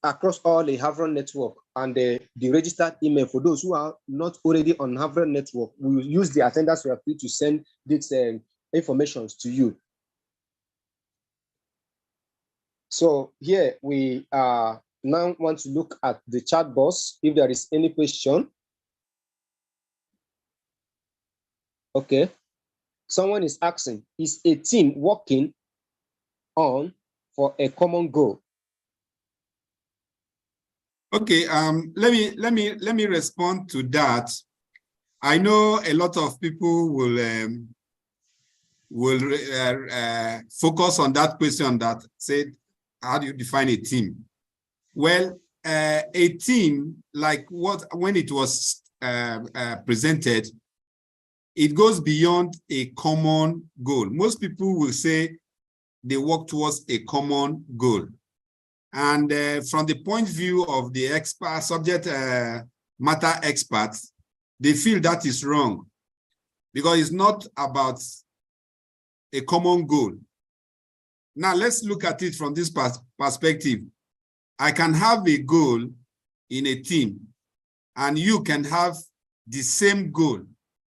across all the Havron network and the registered email, for those who are not already on Havron network, we will use the attendance we are free to send this information to you. So here we now want to look at the chat box if there is any question. Okay, someone is asking, is a team working on for a common goal? Okay, let me respond to that. I know a lot of people will focus on that question that said, how do you define a team? Well, a team, like when it was presented, it goes beyond a common goal. Most people will say they work towards a common goal. And from the point of view of the expert, subject matter experts, they feel that is wrong because it's not about a common goal. Now, let's look at it from this perspective. I can have a goal in a team, and you can have the same goal.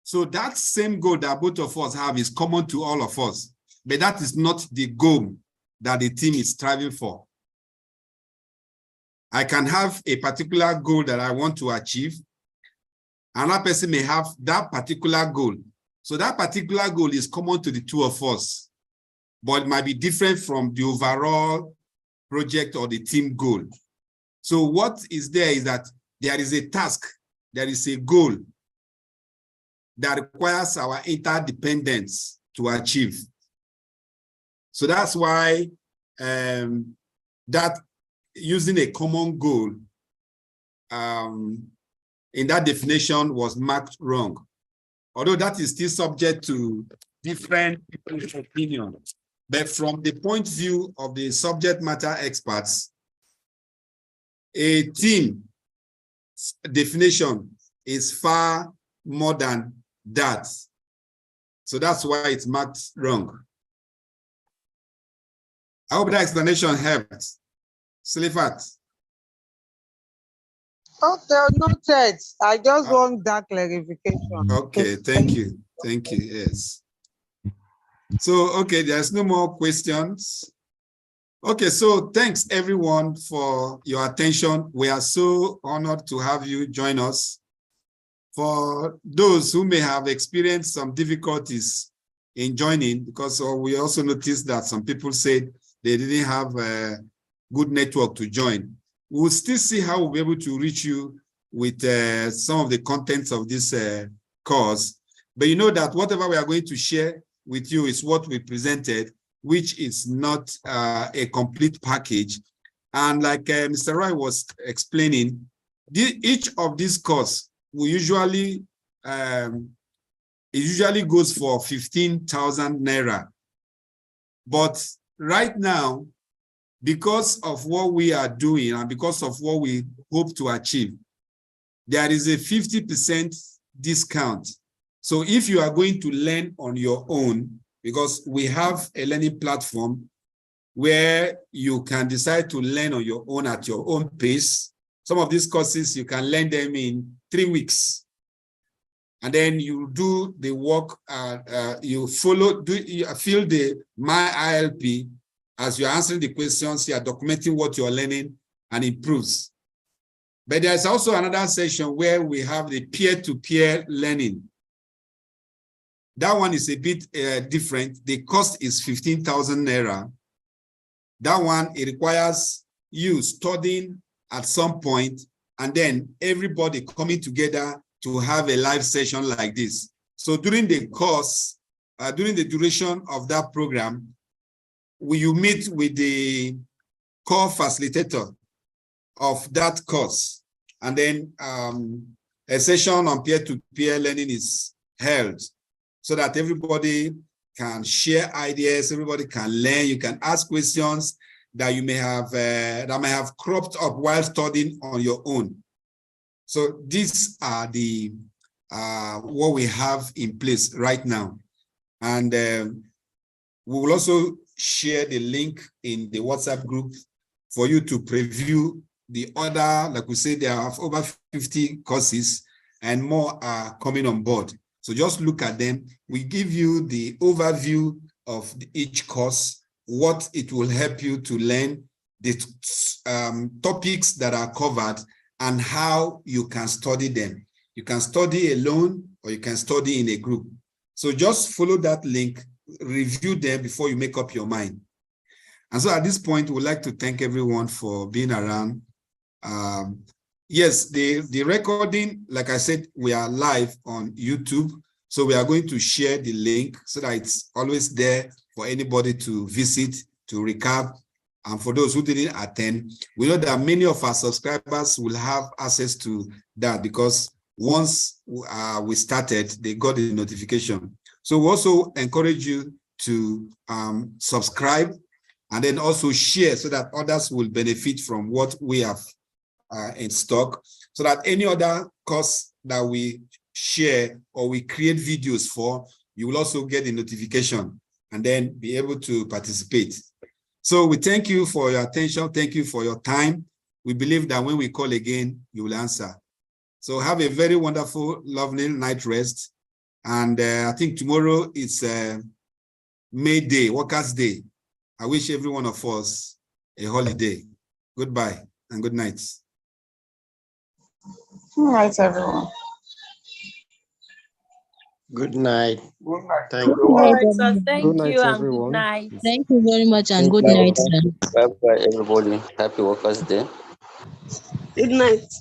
So that same goal that both of us have is common to all of us, but that is not the goal that the team is striving for. I can have a particular goal that I want to achieve. Another person may have that particular goal. So that particular goal is common to the two of us, but it might be different from the overall project or the team goal. So what is there is that there is a task, there is a goal that requires our interdependence to achieve. So that's why that using a common goal in that definition was marked wrong. Although that is still subject to different people's opinions. But from the point of view of the subject matter experts, a team definition is far more than that. So that's why it's marked wrong. I hope that explanation helped. Silifat. Okay, noted. I just want that clarification. Okay, thank you. Thank you. Yes. So, okay, there's no more questions. Okay, so thanks everyone for your attention. We are so honored to have you join us. For those who may have experienced some difficulties in joining, because we also noticed that some people said they didn't have a good network to join. We'll still see how we'll be able to reach you with some of the contents of this course. But you know that whatever we are going to share with you is what we presented, which is not a complete package. And like Mr. Roy was explaining, each of these courses will usually, it usually goes for 15,000 Naira. But right now, because of what we are doing and because of what we hope to achieve, there is a 50% discount. So if you are going to learn on your own, because we have a learning platform where you can decide to learn on your own at your own pace. Some of these courses, you can learn them in 3 weeks. And then you do the work, you fill the My ILP. As you're answering the questions, you are documenting what you're learning and improves. But there's also another session where we have the peer-to-peer learning. That one is a bit different. The cost is 15,000 Naira. That one, it requires you studying at some point and then everybody coming together to have a live session like this. So during the course, during the duration of that program, you meet with the core facilitator of that course. And then a session on peer-to-peer learning is held so that everybody can share ideas, everybody can learn, you can ask questions that you may have, that may have cropped up while studying on your own. So these are the, what we have in place right now. And we will also share the link in the WhatsApp group for you to preview the other, like we said, there are over 50 courses and more are coming on board. So just look at them. We give you the overview of each course, what it will help you to learn, the topics that are covered, and how you can study them. You can study alone or you can study in a group. So just follow that link, review them before you make up your mind. And so at this point, we'd like to thank everyone for being around. Yes, the recording, like I said, we are live on YouTube. So we are going to share the link so that it's always there for anybody to visit, to recap. And for those who didn't attend, we know that many of our subscribers will have access to that because once we started, they got the notification. So we also encourage you to subscribe and then also share so that others will benefit from what we have in stock, so that any other course that we share or we create videos for, you will also get the notification and then be able to participate. So we thank you for your attention. Thank you for your time. We believe that when we call again, you will answer. So have a very wonderful, lovely night rest. And I think tomorrow is May Day, Workers' Day. I wish every one of us a holiday. Goodbye and good night. Good night, everyone. Good night. Good night. Thank you. Good night, sir. Thank Good night, you and everyone. good night. Thank you very much and good night, sir. Bye-bye, everybody. Happy Workers' Day. Good night.